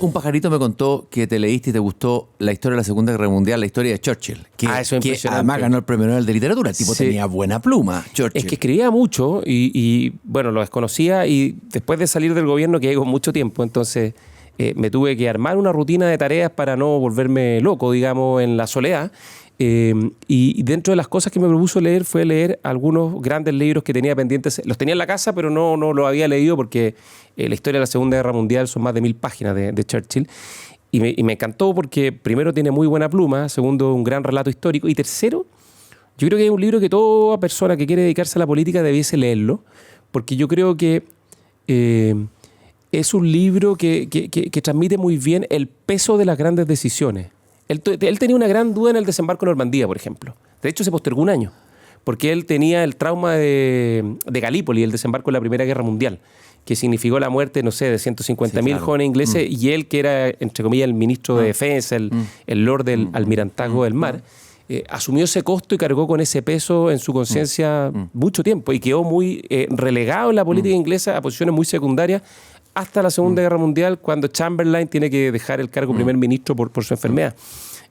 [SPEAKER 2] Un pajarito me contó que te leíste y te gustó la historia de la Segunda Guerra Mundial, la historia de Churchill.
[SPEAKER 3] Eso es impresionante.
[SPEAKER 2] Además ganó el premio Nobel de Literatura. El tipo tenía buena pluma, Churchill.
[SPEAKER 3] Es que escribía mucho y bueno, lo desconocía, y después de salir del gobierno quedé con mucho tiempo, entonces me tuve que armar una rutina de tareas para no volverme loco, digamos, en la soledad. Y dentro de las cosas que me propuso leer fue leer algunos grandes libros que tenía pendientes. Los tenía en la casa, pero no los había leído porque la historia de la Segunda Guerra Mundial son más de 1000 páginas de Churchill. Y me encantó porque primero tiene muy buena pluma, segundo un gran relato histórico, y tercero, yo creo que es un libro que toda persona que quiere dedicarse a la política debiese leerlo, porque yo creo que es un libro que transmite muy bien el peso de las grandes decisiones. Él tenía una gran duda en el desembarco en Normandía, por ejemplo. De hecho, se postergó un año, porque él tenía el trauma de Galípoli, el desembarco en la Primera Guerra Mundial, que significó la muerte, no sé, de 150.000 jóvenes ingleses, y él, que era, entre comillas, el ministro de Defensa, el lord del almirantazgo del mar, asumió ese costo y cargó con ese peso en su conciencia mucho tiempo, y quedó muy relegado en la política inglesa a posiciones muy secundarias, hasta la Segunda Guerra Mundial, cuando Chamberlain tiene que dejar el cargo primer ministro por su enfermedad.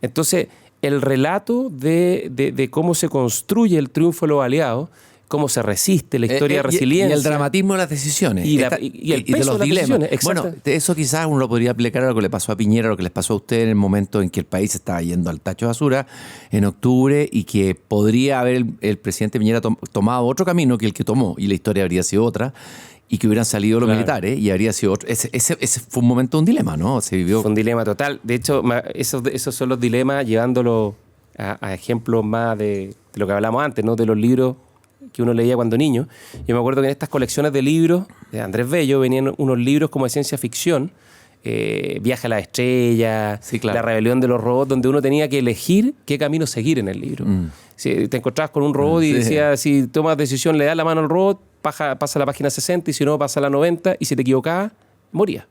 [SPEAKER 3] Entonces, el relato de cómo se construye el triunfo de los aliados, cómo se resiste, la historia de resiliencia.
[SPEAKER 2] Y el dramatismo de las decisiones.
[SPEAKER 3] Y el peso de las
[SPEAKER 2] dilemas.
[SPEAKER 3] Decisiones.
[SPEAKER 2] Bueno, eso quizás uno lo podría aplicar a lo que le pasó a Piñera, a lo que les pasó a ustedes en el momento en que el país estaba yendo al tacho de basura en octubre, y que podría haber el presidente Piñera tomado otro camino que el que tomó, y la historia habría sido otra, y que hubieran salido los militares y habría sido otro. Ese fue un momento, un dilema, ¿no? Se vivió.
[SPEAKER 3] Fue un dilema total. De hecho, esos son los dilemas, llevándolo a ejemplos más de lo que hablamos antes, ¿no? De los libros que uno leía cuando niño. Yo me acuerdo que en estas colecciones de libros de Andrés Bello venían unos libros como de ciencia ficción, Viaje a la estrella,
[SPEAKER 2] Sí, claro.
[SPEAKER 3] La rebelión de los robots, donde uno tenía que elegir qué camino seguir en el libro. Si te encontrabas con un robot y
[SPEAKER 2] Sí.
[SPEAKER 3] decía, si tomas decisión, le das la mano al robot, pasa a la página 60 y si no, pasa a la 90 y si te equivocabas, morías.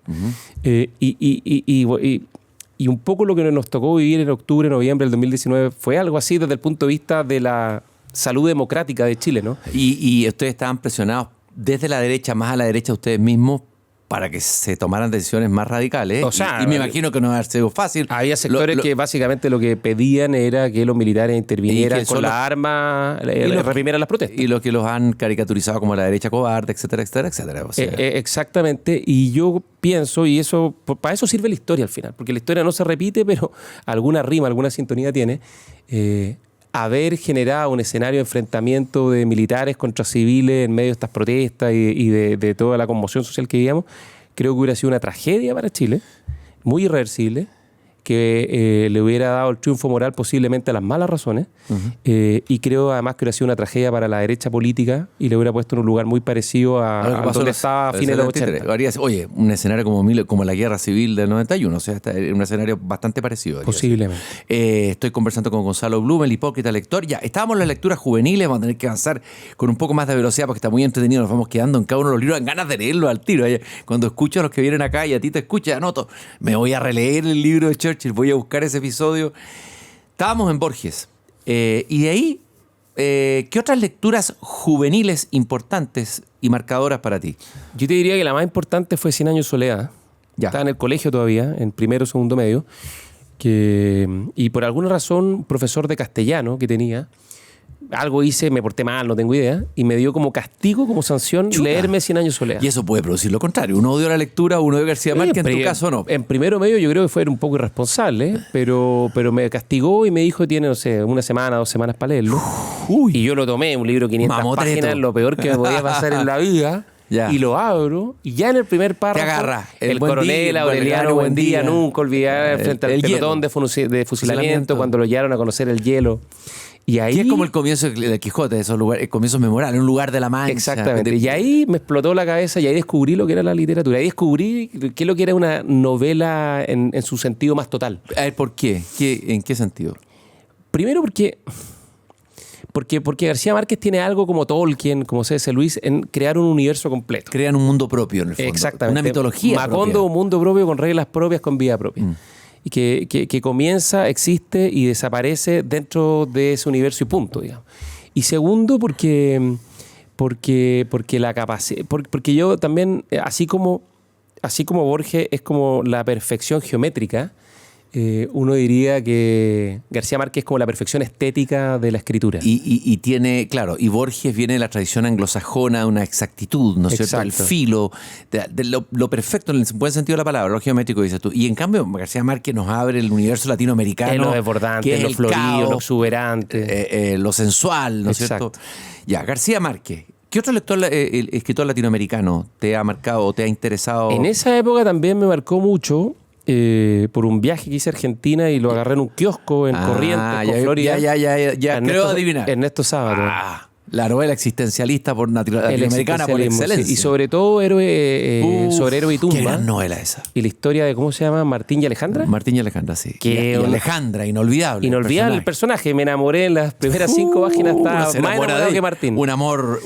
[SPEAKER 3] Y un poco lo que nos tocó vivir en octubre, noviembre del 2019 fue algo así desde el punto de vista de la salud democrática de Chile, ¿no?
[SPEAKER 2] Y ustedes estaban presionados desde la derecha, más a la derecha ustedes mismos, para que se tomaran decisiones más radicales.
[SPEAKER 3] O sea,
[SPEAKER 2] y me imagino que no va a ser fácil.
[SPEAKER 3] Había sectores
[SPEAKER 2] Lo-
[SPEAKER 3] que básicamente lo que pedían era que los militares intervinieran
[SPEAKER 2] Y que
[SPEAKER 3] con
[SPEAKER 2] son
[SPEAKER 3] las
[SPEAKER 2] los-
[SPEAKER 3] armas, reprimieran las protestas.
[SPEAKER 2] Y los que los han caricaturizado como la derecha cobarde, etcétera, etcétera, etcétera. O sea,
[SPEAKER 3] Exactamente, y yo pienso, y eso para eso sirve la historia al final, porque la historia no se repite, pero alguna rima, alguna sintonía tiene. Haber generado un escenario de enfrentamiento de militares contra civiles en medio de estas protestas y de toda la conmoción social que vivíamos, creo que hubiera sido una tragedia para Chile, muy irreversible, que le hubiera dado el triunfo moral posiblemente a las malas razones, y creo además que hubiera sido una tragedia para la derecha política y le hubiera puesto en un lugar muy parecido a
[SPEAKER 2] lo que pasó
[SPEAKER 3] donde
[SPEAKER 2] en
[SPEAKER 3] estaba a
[SPEAKER 2] el
[SPEAKER 3] fines de los
[SPEAKER 2] 73.
[SPEAKER 3] 80.
[SPEAKER 2] Haría- Oye, un escenario como la guerra civil del 91, o sea, un escenario bastante parecido. haría
[SPEAKER 3] Posiblemente.
[SPEAKER 2] Estoy conversando con Gonzalo Blum, el hipócrita lector. Ya, estábamos en las lecturas juveniles, vamos a tener que avanzar con un poco más de velocidad porque está muy entretenido, nos vamos quedando en cada uno de los libros, dan ganas de leerlo al tiro. Cuando escucho a los que vienen acá y a ti te escuchas, anoto, me voy a releer el libro de Churchill, voy a buscar ese episodio. Estábamos en Borges, y de ahí, ¿qué otras lecturas juveniles importantes y marcadoras para ti?
[SPEAKER 3] Yo te diría que la más importante fue 100 años de soledad.
[SPEAKER 2] Ya.
[SPEAKER 3] Estaba en el colegio todavía, en primero o segundo medio, y por alguna razón, un profesor de castellano que tenía, algo hice, me porté mal, no tengo idea, y me dio como castigo, como sanción,
[SPEAKER 2] Chuta.
[SPEAKER 3] leerme 100 años de soledad.
[SPEAKER 2] Y eso puede producir lo contrario. Uno odia la lectura, uno de García Márquez, en tu caso no.
[SPEAKER 3] En primero medio yo creo que fue un poco irresponsable, pero me castigó y me dijo, tiene, no sé, una semana, 2 semanas para leerlo. Y yo lo tomé, un libro de 500
[SPEAKER 2] Mamotreto.
[SPEAKER 3] páginas, lo peor que me podía pasar en la vida.
[SPEAKER 2] Ya.
[SPEAKER 3] Y lo abro, y ya en el primer párrafo,
[SPEAKER 2] agarra.
[SPEAKER 3] el
[SPEAKER 2] Buen
[SPEAKER 3] coronel
[SPEAKER 2] día,
[SPEAKER 3] Aureliano
[SPEAKER 2] buen día.
[SPEAKER 3] Buendía, nunca olvidar
[SPEAKER 2] El-
[SPEAKER 3] frente al
[SPEAKER 2] el
[SPEAKER 3] pelotón
[SPEAKER 2] hielo.
[SPEAKER 3] de fusilamiento, cuando lo llevaron a conocer el hielo. Y ahí,
[SPEAKER 2] Y es como el comienzo de Quijote, esos lugares, el comienzo memorable, un lugar de la Mancha.
[SPEAKER 3] exactamente. Y ahí me explotó la cabeza y ahí descubrí lo que era la literatura. Ahí descubrí qué es lo que era una novela en su sentido más total.
[SPEAKER 2] A ver, ¿por qué? ¿En qué sentido?
[SPEAKER 3] Primero porque García Márquez tiene algo como Tolkien, como C.S. Lewis, en crear un universo completo.
[SPEAKER 2] Crean un mundo propio, en el fondo.
[SPEAKER 3] Exactamente.
[SPEAKER 2] Una mitología
[SPEAKER 3] Macondo,
[SPEAKER 2] propia.
[SPEAKER 3] un mundo propio con reglas propias, con vida propia. Y que comienza, existe y desaparece dentro de ese universo y punto, digamos. Y segundo, porque la capacidad. Porque yo también, así como Borges es como la perfección geométrica, uno diría que García Márquez es como la perfección estética de la escritura.
[SPEAKER 2] Y tiene, claro, y Borges viene de la tradición anglosajona, una exactitud, ¿no es cierto? El
[SPEAKER 3] Exacto.
[SPEAKER 2] filo, de lo perfecto en el buen sentido de la palabra, lo geométrico, dices tú. Y en cambio, García Márquez nos abre el universo latinoamericano.
[SPEAKER 3] Es lo desbordante,
[SPEAKER 2] que es
[SPEAKER 3] lo
[SPEAKER 2] el
[SPEAKER 3] florido,
[SPEAKER 2] caos,
[SPEAKER 3] lo exuberante.
[SPEAKER 2] lo sensual, ¿no es
[SPEAKER 3] Exacto.
[SPEAKER 2] cierto? Ya, García Márquez. ¿Qué otro escritor latinoamericano te ha marcado o te ha interesado?
[SPEAKER 3] En esa época también me marcó mucho por un viaje que hice a Argentina y lo agarré en un kiosco en Corrientes, con Florida.
[SPEAKER 2] Ya, creo adivinar.
[SPEAKER 3] Ernesto Sábato.
[SPEAKER 2] La novela existencialista latinoamericana por
[SPEAKER 3] existencialismo,
[SPEAKER 2] excelencia.
[SPEAKER 3] sí. Y sobre todo sobre Héroe y Tumba.
[SPEAKER 2] Qué gran novela esa.
[SPEAKER 3] Y la historia de, ¿cómo se llama? Martín y Alejandra.
[SPEAKER 2] Martín y Alejandra, sí.
[SPEAKER 3] Qué
[SPEAKER 2] Y
[SPEAKER 3] una-
[SPEAKER 2] Alejandra, inolvidable.
[SPEAKER 3] Inolvidable el personaje. Me enamoré en las primeras 5 páginas. Estaba más enamorado que Martín.
[SPEAKER 2] Un amor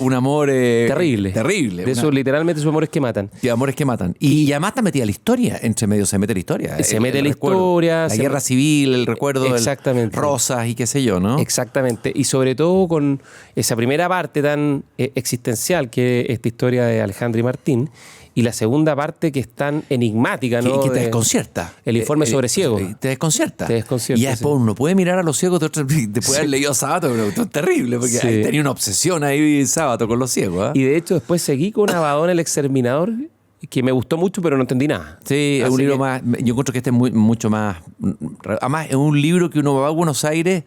[SPEAKER 3] Terrible.
[SPEAKER 2] Terrible.
[SPEAKER 3] De esos, literalmente, esos amores que matan.
[SPEAKER 2] De amores que matan. Y además está metida la historia. Entre medio se mete la historia.
[SPEAKER 3] Se mete la
[SPEAKER 2] recuerdo.
[SPEAKER 3] historia,
[SPEAKER 2] La
[SPEAKER 3] se
[SPEAKER 2] guerra civil, el recuerdo.
[SPEAKER 3] Exactamente.
[SPEAKER 2] Rosas y qué sé yo, ¿no?
[SPEAKER 3] Exactamente. Y sobre todo con esa primera parte tan existencial que es esta historia de Alejandra y Martín, y la segunda parte que es tan enigmática, ¿no?
[SPEAKER 2] Que te
[SPEAKER 3] De-
[SPEAKER 2] desconcierta.
[SPEAKER 3] El informe sobre ciegos.
[SPEAKER 2] Te desconcierta.
[SPEAKER 3] Te desconcierta,
[SPEAKER 2] Y ya después
[SPEAKER 3] sí.
[SPEAKER 2] uno puede mirar a los ciegos después de haber leído Sábato, pero esto es terrible, porque
[SPEAKER 3] Sí.
[SPEAKER 2] tenía una obsesión ahí Sábato con los ciegos. ¿Ah?
[SPEAKER 3] Y de hecho después seguí con Abadón el Exterminador, que me gustó mucho, pero no entendí nada.
[SPEAKER 2] Sí, es
[SPEAKER 3] Así
[SPEAKER 2] un libro
[SPEAKER 3] que-
[SPEAKER 2] más. Yo encuentro que este es mucho más. Además, es un libro que uno va a Buenos Aires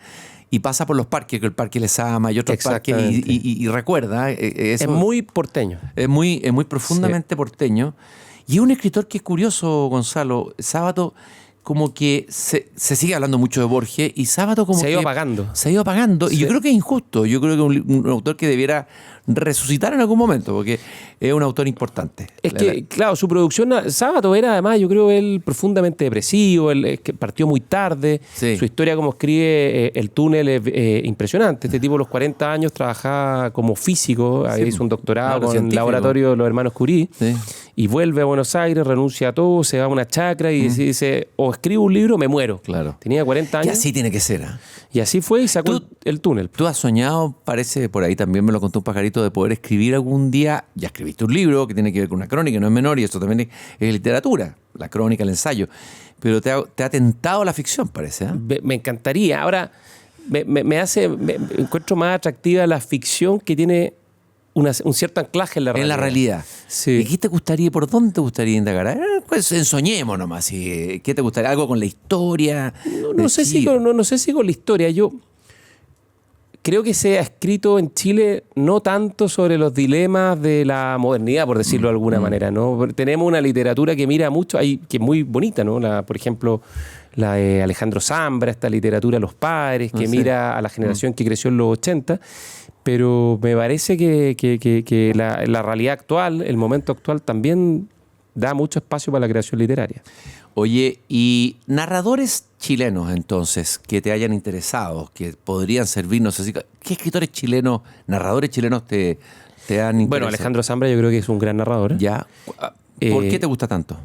[SPEAKER 2] y pasa por los parques, que el Parque Lesama y otros parques,
[SPEAKER 3] Exactamente.
[SPEAKER 2] y recuerda. Eso
[SPEAKER 3] Es muy porteño.
[SPEAKER 2] es muy profundamente porteño. Y es un escritor que es curioso, Gonzalo. Sábato, como que se sigue hablando mucho de Borges y Sábato como
[SPEAKER 3] Se ha ido
[SPEAKER 2] que
[SPEAKER 3] apagando.
[SPEAKER 2] se ha ido apagando. Y yo creo que es injusto. Yo creo que un autor que debiera resucitar en algún momento, porque es un autor importante.
[SPEAKER 3] Es que, claro, su producción, Sábato era además, yo creo, él profundamente depresivo, él que partió muy tarde,
[SPEAKER 2] Sí.
[SPEAKER 3] Su historia como escribe El túnel es impresionante. Este tipo a los 40 años trabajaba como físico,
[SPEAKER 2] Sí,
[SPEAKER 3] hizo un doctorado
[SPEAKER 2] claro,
[SPEAKER 3] con el
[SPEAKER 2] científico.
[SPEAKER 3] laboratorio de los hermanos Curie,
[SPEAKER 2] Sí.
[SPEAKER 3] y vuelve a Buenos Aires, renuncia a todo, se va a una chacra y dice, o escribo un libro o me muero.
[SPEAKER 2] Claro.
[SPEAKER 3] Tenía 40
[SPEAKER 2] Y
[SPEAKER 3] años
[SPEAKER 2] así tiene que ser. ¿Ah?
[SPEAKER 3] y así fue y sacó el túnel.
[SPEAKER 2] Tú has soñado, parece, por ahí también me lo contó un pajarito, de poder escribir algún día. Ya escribiste un libro que tiene que ver con una crónica, no es menor, y esto también es literatura, la crónica, el ensayo. Pero te ha tentado la ficción, parece. ¿Ah?
[SPEAKER 3] Me encantaría. Ahora, me encuentro más atractiva la ficción que tiene un cierto anclaje en la realidad.
[SPEAKER 2] En la realidad.
[SPEAKER 3] Sí.
[SPEAKER 2] ¿Y qué te gustaría, por dónde te gustaría indagar? Pues ensoñemos nomás. ¿Qué te gustaría? ¿Algo con la historia?
[SPEAKER 3] No sé si con la historia. Yo creo que se ha escrito en Chile no tanto sobre los dilemas de la modernidad, por decirlo de alguna manera, ¿no? Tenemos una literatura que mira mucho, que es muy bonita, ¿no? Por ejemplo, la de Alejandro Zambra, esta literatura Los Padres, que mira a la generación que creció en los 80, pero me parece que la realidad actual, el momento actual, también da mucho espacio para la creación literaria.
[SPEAKER 2] Oye, ¿y narradores chilenos entonces que te hayan interesado, que podrían servir, no sé si... ¿Qué escritores chilenos, narradores chilenos te han interesado?
[SPEAKER 3] Bueno, Alejandro Zambra yo creo que es un gran narrador.
[SPEAKER 2] Ya. ¿Por qué te gusta tanto?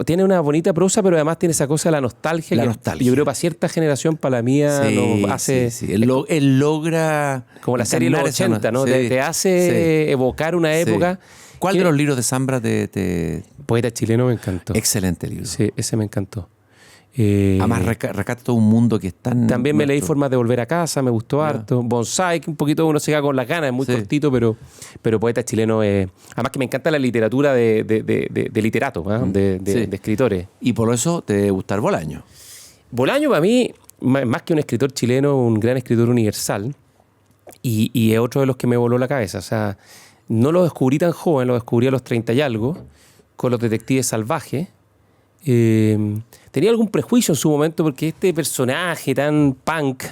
[SPEAKER 3] Tiene una bonita prosa, pero además tiene esa cosa de la nostalgia.
[SPEAKER 2] La
[SPEAKER 3] que
[SPEAKER 2] nostalgia.
[SPEAKER 3] Yo creo para cierta generación, para la mía, lo hace...
[SPEAKER 2] Sí. Él logra...
[SPEAKER 3] Como la serie de los 80, ¿no?
[SPEAKER 2] Sí,
[SPEAKER 3] Te hace
[SPEAKER 2] sí.
[SPEAKER 3] evocar una época.
[SPEAKER 2] ¿Cuál de los libros de Zambra te...
[SPEAKER 3] Poeta chileno me encantó.
[SPEAKER 2] Excelente libro.
[SPEAKER 3] Sí, ese me encantó.
[SPEAKER 2] Además rescata todo un mundo que es tan...
[SPEAKER 3] También me leí
[SPEAKER 2] nuestro.
[SPEAKER 3] Formas de volver a casa, me gustó harto. Bonsai, que un poquito uno se queda con las ganas, es muy cortito, pero poeta chileno es... Además que me encanta la literatura de literatos, ¿eh? de escritores.
[SPEAKER 2] Y por eso te debe gustar Bolaño.
[SPEAKER 3] Bolaño para mí, más que un escritor chileno, un gran escritor universal, y es otro de los que me voló la cabeza. O sea, no lo descubrí tan joven, lo descubrí a los 30 y algo, con Los Detectives Salvajes. Tenía algún prejuicio en su momento porque este personaje tan punk...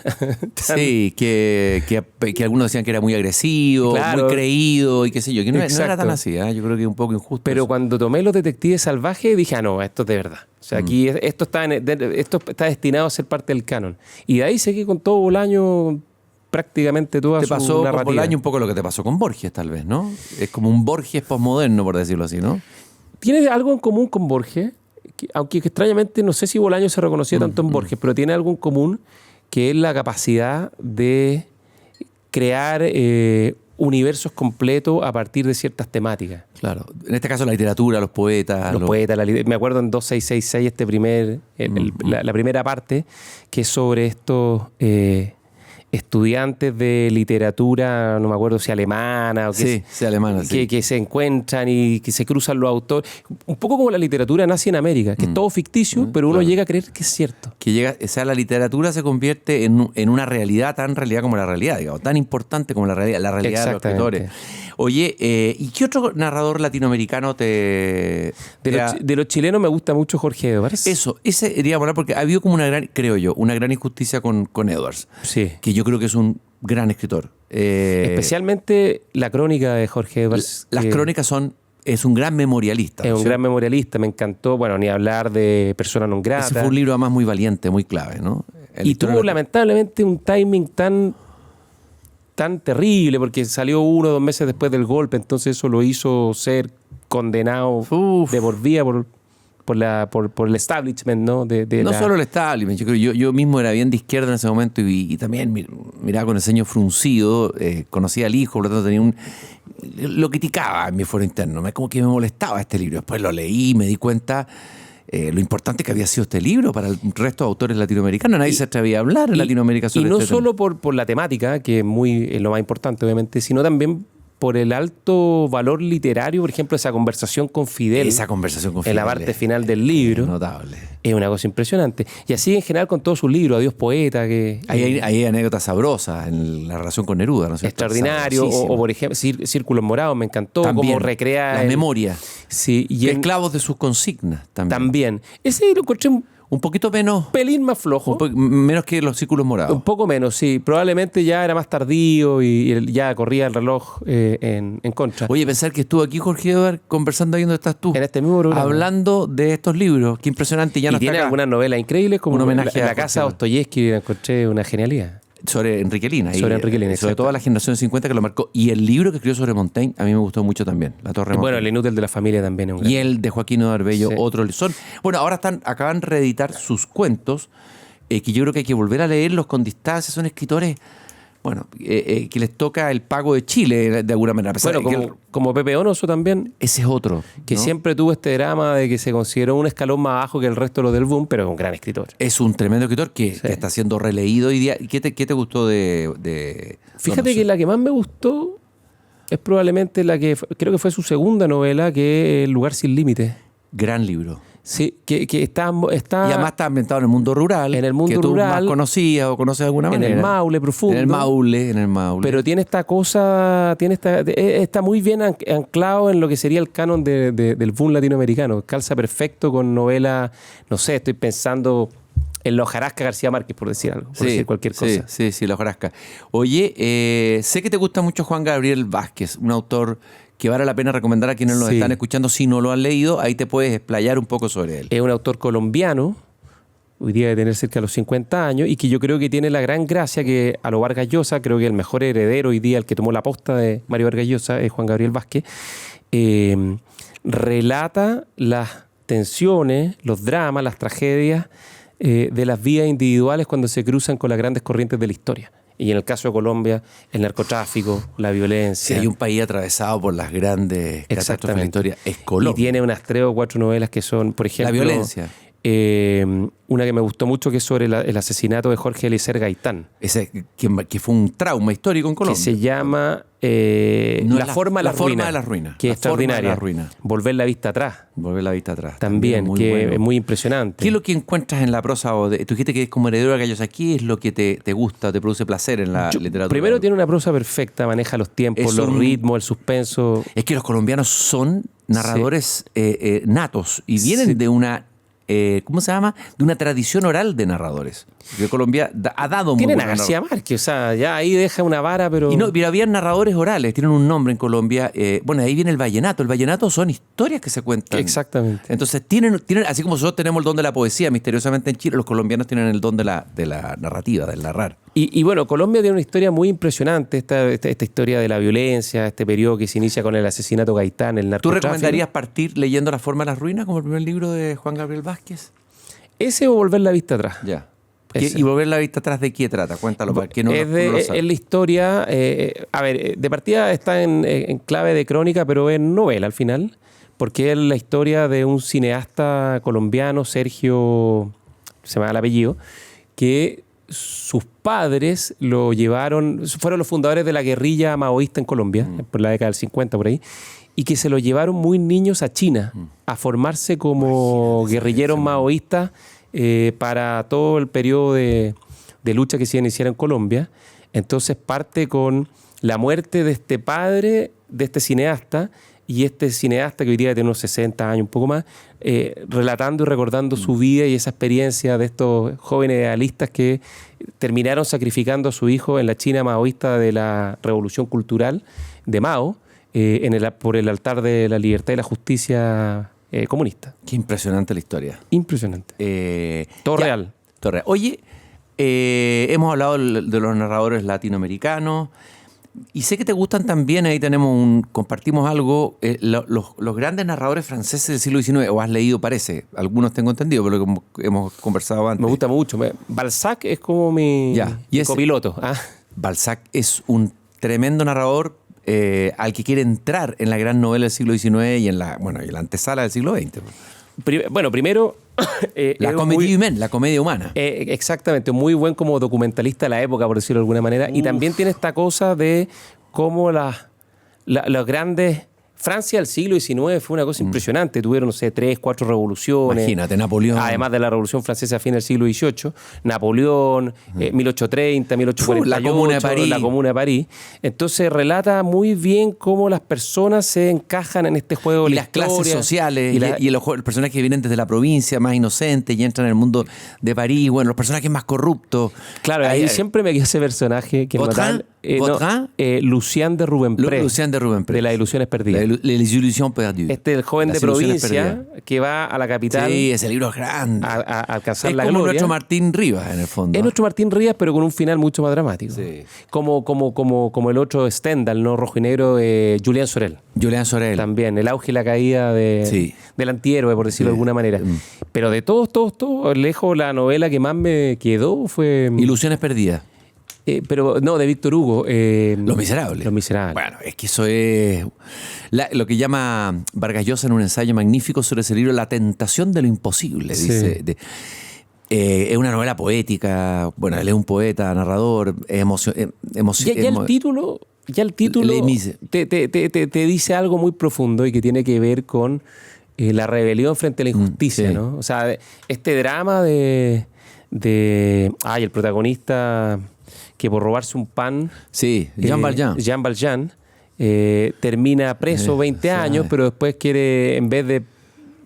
[SPEAKER 2] Sí, que algunos decían que era muy agresivo,
[SPEAKER 3] Claro.
[SPEAKER 2] muy creído y qué sé yo, que no era
[SPEAKER 3] Exacto.
[SPEAKER 2] tan así, ¿eh? Yo creo que es un poco injusto.
[SPEAKER 3] Pero
[SPEAKER 2] eso.
[SPEAKER 3] cuando tomé Los Detectives Salvajes dije, no, esto es de verdad. O sea, aquí esto está destinado a ser parte del canon. Y de ahí seguí con todo Bolaño prácticamente toda
[SPEAKER 2] Te
[SPEAKER 3] su
[SPEAKER 2] pasó con
[SPEAKER 3] narrativa.
[SPEAKER 2] Bolaño un poco lo que te pasó con Borges, tal vez, ¿no? Es como un Borges posmoderno, por decirlo así, ¿no?
[SPEAKER 3] Tiene algo en común con Borges, aunque extrañamente no sé si Bolaño se reconocía tanto en Borges, pero tiene algo en común que es la capacidad de crear universos completos a partir de ciertas temáticas.
[SPEAKER 2] Claro. En este caso la literatura, los poetas.
[SPEAKER 3] Los poetas, me acuerdo en 2666 la primera parte, que es sobre estos estudiantes de literatura, no me acuerdo si alemana o
[SPEAKER 2] Sí, alemana, sí.
[SPEAKER 3] que se encuentran y que se cruzan los autores. Un poco como la literatura nazi en América, que es todo ficticio, pero uno llega a creer que es cierto.
[SPEAKER 2] Que llega, o sea, la literatura se convierte en una realidad, tan realidad como la realidad, digamos, tan importante como la realidad de los
[SPEAKER 3] Exactamente.
[SPEAKER 2] escritores. Oye, ¿y qué otro narrador latinoamericano
[SPEAKER 3] De los chilenos me gusta mucho Jorge Edwards.
[SPEAKER 2] Eso, ese iría a hablar porque ha habido como una gran, creo yo, una gran injusticia con Edwards,
[SPEAKER 3] Sí.
[SPEAKER 2] que yo creo que es un gran escritor.
[SPEAKER 3] Especialmente la crónica de Jorge Edwards.
[SPEAKER 2] Las
[SPEAKER 3] que
[SPEAKER 2] crónicas es un gran memorialista.
[SPEAKER 3] es
[SPEAKER 2] ¿no?
[SPEAKER 3] un gran memorialista, me encantó. Bueno, ni hablar de Persona non grata.
[SPEAKER 2] Ese fue un libro además muy valiente, muy clave, ¿no?
[SPEAKER 3] Y tuvo lamentablemente un timing tan terrible, porque salió 1 o 2 meses después del golpe, entonces eso lo hizo ser condenado de por vida por el establishment, ¿no?
[SPEAKER 2] Solo el establishment, yo creo, yo mismo era bien de izquierda en ese momento y también miraba con el ceño fruncido, conocía al hijo, por lo tanto lo criticaba en mi foro interno, como que me molestaba este libro. Después lo leí y me di cuenta lo importante que había sido este libro para el resto de autores latinoamericanos. Nadie se atrevía a hablar en Latinoamérica sobre
[SPEAKER 3] y no
[SPEAKER 2] este
[SPEAKER 3] solo por la temática, que es lo más importante obviamente, sino también por el alto valor literario, por ejemplo, esa conversación con Fidel.
[SPEAKER 2] Esa conversación con Fidel.
[SPEAKER 3] En la parte final del libro.
[SPEAKER 2] Notable.
[SPEAKER 3] Es una cosa impresionante. Y así en general con todos sus libros, Adiós Poeta, que...
[SPEAKER 2] Hay anécdotas sabrosas en la relación con Neruda, ¿no es cierto?
[SPEAKER 3] Extraordinario. O por ejemplo, Círculos Morados, me encantó.
[SPEAKER 2] También,
[SPEAKER 3] cómo recrea...
[SPEAKER 2] la memoria.
[SPEAKER 3] Sí. Y
[SPEAKER 2] esclavos de sus consignas también.
[SPEAKER 3] También. Ese lo encontré
[SPEAKER 2] un poquito menos...
[SPEAKER 3] pelín más flojo.
[SPEAKER 2] Menos que los Círculos Morados.
[SPEAKER 3] Un poco menos, sí. Probablemente ya era más tardío y ya corría el reloj en contra.
[SPEAKER 2] Oye, pensar que estuvo aquí Jorge Edward conversando ahí donde estás tú.
[SPEAKER 3] En este mismo programa.
[SPEAKER 2] Hablando de estos libros. Qué impresionante. Ya no
[SPEAKER 3] tiene
[SPEAKER 2] está acá.
[SPEAKER 3] algunas novelas increíbles, como
[SPEAKER 2] un homenaje
[SPEAKER 3] la
[SPEAKER 2] a
[SPEAKER 3] casa de
[SPEAKER 2] Jorge
[SPEAKER 3] Dostoyevsky, la encontré una genialidad.
[SPEAKER 2] Sobre Enrique Lina.
[SPEAKER 3] Sobre Enrique Lina,
[SPEAKER 2] sobre toda la generación 50 que lo marcó. Y el libro que escribió sobre Montaigne a mí me gustó mucho también. La Torre de
[SPEAKER 3] Bueno,
[SPEAKER 2] Montaigne.
[SPEAKER 3] El inútil de la familia también es un gran...
[SPEAKER 2] Y el de Joaquín Odarbello,
[SPEAKER 3] Sí.
[SPEAKER 2] otro. Bueno, ahora acaban de reeditar sus cuentos, que yo creo que hay que volver a leerlos con distancia. Son escritores, bueno, que les toca el pago de Chile de alguna manera. A pesar
[SPEAKER 3] Bueno,
[SPEAKER 2] de que
[SPEAKER 3] como Pepe Onoso también,
[SPEAKER 2] ese es otro.
[SPEAKER 3] que
[SPEAKER 2] ¿no?
[SPEAKER 3] siempre tuvo este drama de que se consideró un escalón más bajo que el resto de los del boom, pero es un gran escritor.
[SPEAKER 2] Es un tremendo escritor que está siendo releído hoy día. ¿Qué te gustó de
[SPEAKER 3] Fíjate
[SPEAKER 2] Donoso?
[SPEAKER 3] que la que más me gustó es probablemente la que creo que fue su segunda novela, que es El lugar sin límites.
[SPEAKER 2] Gran libro.
[SPEAKER 3] Sí, que está
[SPEAKER 2] Y además está ambientado en el mundo rural.
[SPEAKER 3] En el mundo
[SPEAKER 2] que tú
[SPEAKER 3] rural,
[SPEAKER 2] más conocías o conoces de alguna
[SPEAKER 3] en
[SPEAKER 2] manera.
[SPEAKER 3] el Maule profundo.
[SPEAKER 2] En el Maule.
[SPEAKER 3] Pero tiene esta cosa, está muy bien anclado en lo que sería el canon del boom latinoamericano. Calza perfecto con novelas, no sé, estoy pensando en los Jarasca García Márquez, por decir algo, por decir cualquier cosa.
[SPEAKER 2] Sí, los Jarasca. Oye, sé que te gusta mucho Juan Gabriel Vázquez, un autor que vale la pena recomendar a quienes nos están escuchando. Si no lo han leído, ahí te puedes explayar un poco sobre él.
[SPEAKER 3] Es un autor colombiano, hoy día debe tener cerca de los 50 años, y que yo creo que tiene la gran gracia que a lo Vargas Llosa, creo que el mejor heredero hoy día, el que tomó la posta de Mario Vargas Llosa, es Juan Gabriel Vázquez, relata las tensiones, los dramas, las tragedias de las vidas individuales cuando se cruzan con las grandes corrientes de la historia. Y en el caso de Colombia, el narcotráfico, la violencia.
[SPEAKER 2] Si hay un país atravesado por las grandes catástrofes de la historia, es Colombia.
[SPEAKER 3] Y tiene unas 3 o 4 novelas que son, por ejemplo...
[SPEAKER 2] La violencia.
[SPEAKER 3] Una que me gustó mucho, que es sobre el asesinato de Jorge Eliezer Gaitán.
[SPEAKER 2] Ese, que fue un trauma histórico en Colombia.
[SPEAKER 3] Que se llama La forma de la ruina. Que es extraordinaria. Volver la vista atrás.
[SPEAKER 2] Volver la vista atrás.
[SPEAKER 3] También, que bueno. Es muy impresionante.
[SPEAKER 2] ¿Qué es lo que encuentras en la prosa? Tú dijiste que es como heredero de Gallos. ¿Qué es lo que te gusta, te produce placer en la literatura?
[SPEAKER 3] Primero tiene una prosa perfecta, maneja los tiempos, los ritmos, el suspenso.
[SPEAKER 2] Es que los colombianos son narradores natos y vienen de una... ¿cómo se llama? De una tradición oral de narradores. Que Colombia ha dado muy
[SPEAKER 3] Tienen a García Márquez, o sea, ya ahí deja una vara, pero...
[SPEAKER 2] Pero había narradores orales, tienen un nombre en Colombia. Bueno, ahí viene el vallenato. El vallenato son historias que se cuentan.
[SPEAKER 3] Exactamente.
[SPEAKER 2] Entonces tienen, así como nosotros tenemos el don de la poesía, misteriosamente en Chile, los colombianos tienen el don de la narrativa, del narrar.
[SPEAKER 3] Y bueno, Colombia tiene una historia muy impresionante, esta historia de la violencia, este periodo que se inicia con el asesinato Gaitán, el narcotráfico.
[SPEAKER 2] ¿Tú recomendarías partir leyendo La forma de las ruinas como el primer libro de Juan Gabriel Vázquez?
[SPEAKER 3] Ese o Volver la vista atrás.
[SPEAKER 2] Ya. ¿Y Volver la vista atrás de qué trata? Cuéntalo, para que no lo sabe.
[SPEAKER 3] Es la historia, a ver, de partida está en clave de crónica, pero es novela al final, porque es la historia de un cineasta colombiano, Sergio, se me da el apellido, que sus padres lo llevaron, fueron los fundadores de la guerrilla maoísta en Colombia, por la década del 50 por ahí, y que se lo llevaron muy niños a China a formarse como guerrilleros maoístas para todo el periodo de lucha que se iniciara en Colombia. Entonces parte con la muerte de este padre, de este cineasta, y este cineasta que hoy día tiene unos 60 años, un poco más, relatando y recordando su vida y esa experiencia de estos jóvenes idealistas que terminaron sacrificando a su hijo en la China maoísta de la Revolución Cultural de Mao, por el altar de la libertad y la justicia comunista.
[SPEAKER 2] Qué impresionante la historia.
[SPEAKER 3] Impresionante. Todo real.
[SPEAKER 2] Oye, hemos hablado de los narradores latinoamericanos. Y sé que te gustan también, ahí compartimos algo, los grandes narradores franceses del siglo XIX, o has leído, parece, algunos tengo entendido, pero como hemos conversado antes.
[SPEAKER 3] Me gusta mucho. Balzac es como mi copiloto.
[SPEAKER 2] Balzac es un tremendo narrador al que quiere entrar en la gran novela del siglo XIX y en la antesala del siglo XX.
[SPEAKER 3] Primero...
[SPEAKER 2] la comedia humana.
[SPEAKER 3] Exactamente, muy buen como documentalista de la época, por decirlo de alguna manera. Y también tiene esta cosa de cómo las los grandes... Francia del siglo XIX fue una cosa impresionante. Tuvieron, no sé, 3, 4 revoluciones.
[SPEAKER 2] Imagínate, Napoleón.
[SPEAKER 3] Además de la Revolución Francesa a fin del siglo XVIII. Napoleón, 1830, 1848.
[SPEAKER 2] La Comuna de París.
[SPEAKER 3] La Comuna de París. Entonces relata muy bien cómo las personas se encajan en este juego de
[SPEAKER 2] Y
[SPEAKER 3] la
[SPEAKER 2] las clases
[SPEAKER 3] historia.
[SPEAKER 2] sociales,
[SPEAKER 3] Y
[SPEAKER 2] y los personajes que vienen desde la provincia, más inocentes, y entran en el mundo de París. Bueno, los personajes más corruptos.
[SPEAKER 3] Claro, ahí siempre me quedó ese personaje que
[SPEAKER 2] ¿Vautrin?
[SPEAKER 3] Lucien de Rubempré.
[SPEAKER 2] Lucien de Rubempré.
[SPEAKER 3] De las ilusiones perdidas.
[SPEAKER 2] Les Illusions Perdues.
[SPEAKER 3] Este es el joven
[SPEAKER 2] Las
[SPEAKER 3] de
[SPEAKER 2] ilusiones
[SPEAKER 3] provincia
[SPEAKER 2] perdidas.
[SPEAKER 3] que va a la capital
[SPEAKER 2] Sí, ese libro es grande.
[SPEAKER 3] a alcanzar
[SPEAKER 2] Es
[SPEAKER 3] la
[SPEAKER 2] como
[SPEAKER 3] gloria.
[SPEAKER 2] nuestro Martín Rivas, en el fondo.
[SPEAKER 3] Es nuestro Martín Rivas, pero con un final mucho más dramático.
[SPEAKER 2] Sí.
[SPEAKER 3] Como el otro Stendhal, ¿no? Rojo y negro, Julián Sorel.
[SPEAKER 2] Julián Sorel.
[SPEAKER 3] También, el auge y la caída del antihéroe, por decirlo de alguna manera. Pero de todos, lejos, la novela que más me quedó fue...
[SPEAKER 2] Ilusiones perdidas.
[SPEAKER 3] Pero no, de Víctor Hugo.
[SPEAKER 2] Los Miserables.
[SPEAKER 3] Los Miserables.
[SPEAKER 2] Bueno, es que eso es lo que llama Vargas Llosa en un ensayo magnífico sobre ese libro, La tentación de lo imposible,
[SPEAKER 3] Sí.
[SPEAKER 2] dice. Es una novela poética, bueno, él es un poeta, narrador,
[SPEAKER 3] Ya el título
[SPEAKER 2] Les Mis-
[SPEAKER 3] te dice algo muy profundo y que tiene que ver con la rebelión frente a la injusticia,
[SPEAKER 2] sí.
[SPEAKER 3] ¿no? O sea, este drama el protagonista que por robarse un pan...
[SPEAKER 2] Sí, Jean Valjean.
[SPEAKER 3] Jean Valjean termina preso 20 años, pero después quiere, en vez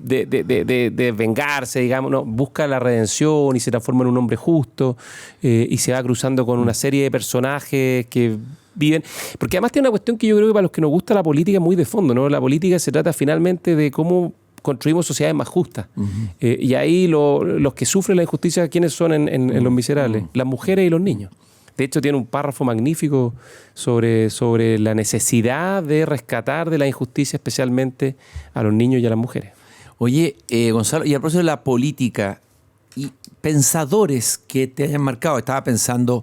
[SPEAKER 3] de vengarse, digamos, no, busca la redención y se transforma en un hombre justo y se va cruzando con una serie de personajes que viven... Porque además tiene una cuestión que yo creo que para los que nos gusta la política es muy de fondo, ¿no? La política se trata finalmente de cómo construimos sociedades más justas. Y ahí los que sufren la injusticia, ¿quiénes son en Los Miserables? Las mujeres y los niños. De hecho, tiene un párrafo magnífico sobre la necesidad de rescatar de la injusticia, especialmente a los niños y a las mujeres.
[SPEAKER 2] Oye, Gonzalo, y al propósito de la política y pensadores que te hayan marcado, estaba pensando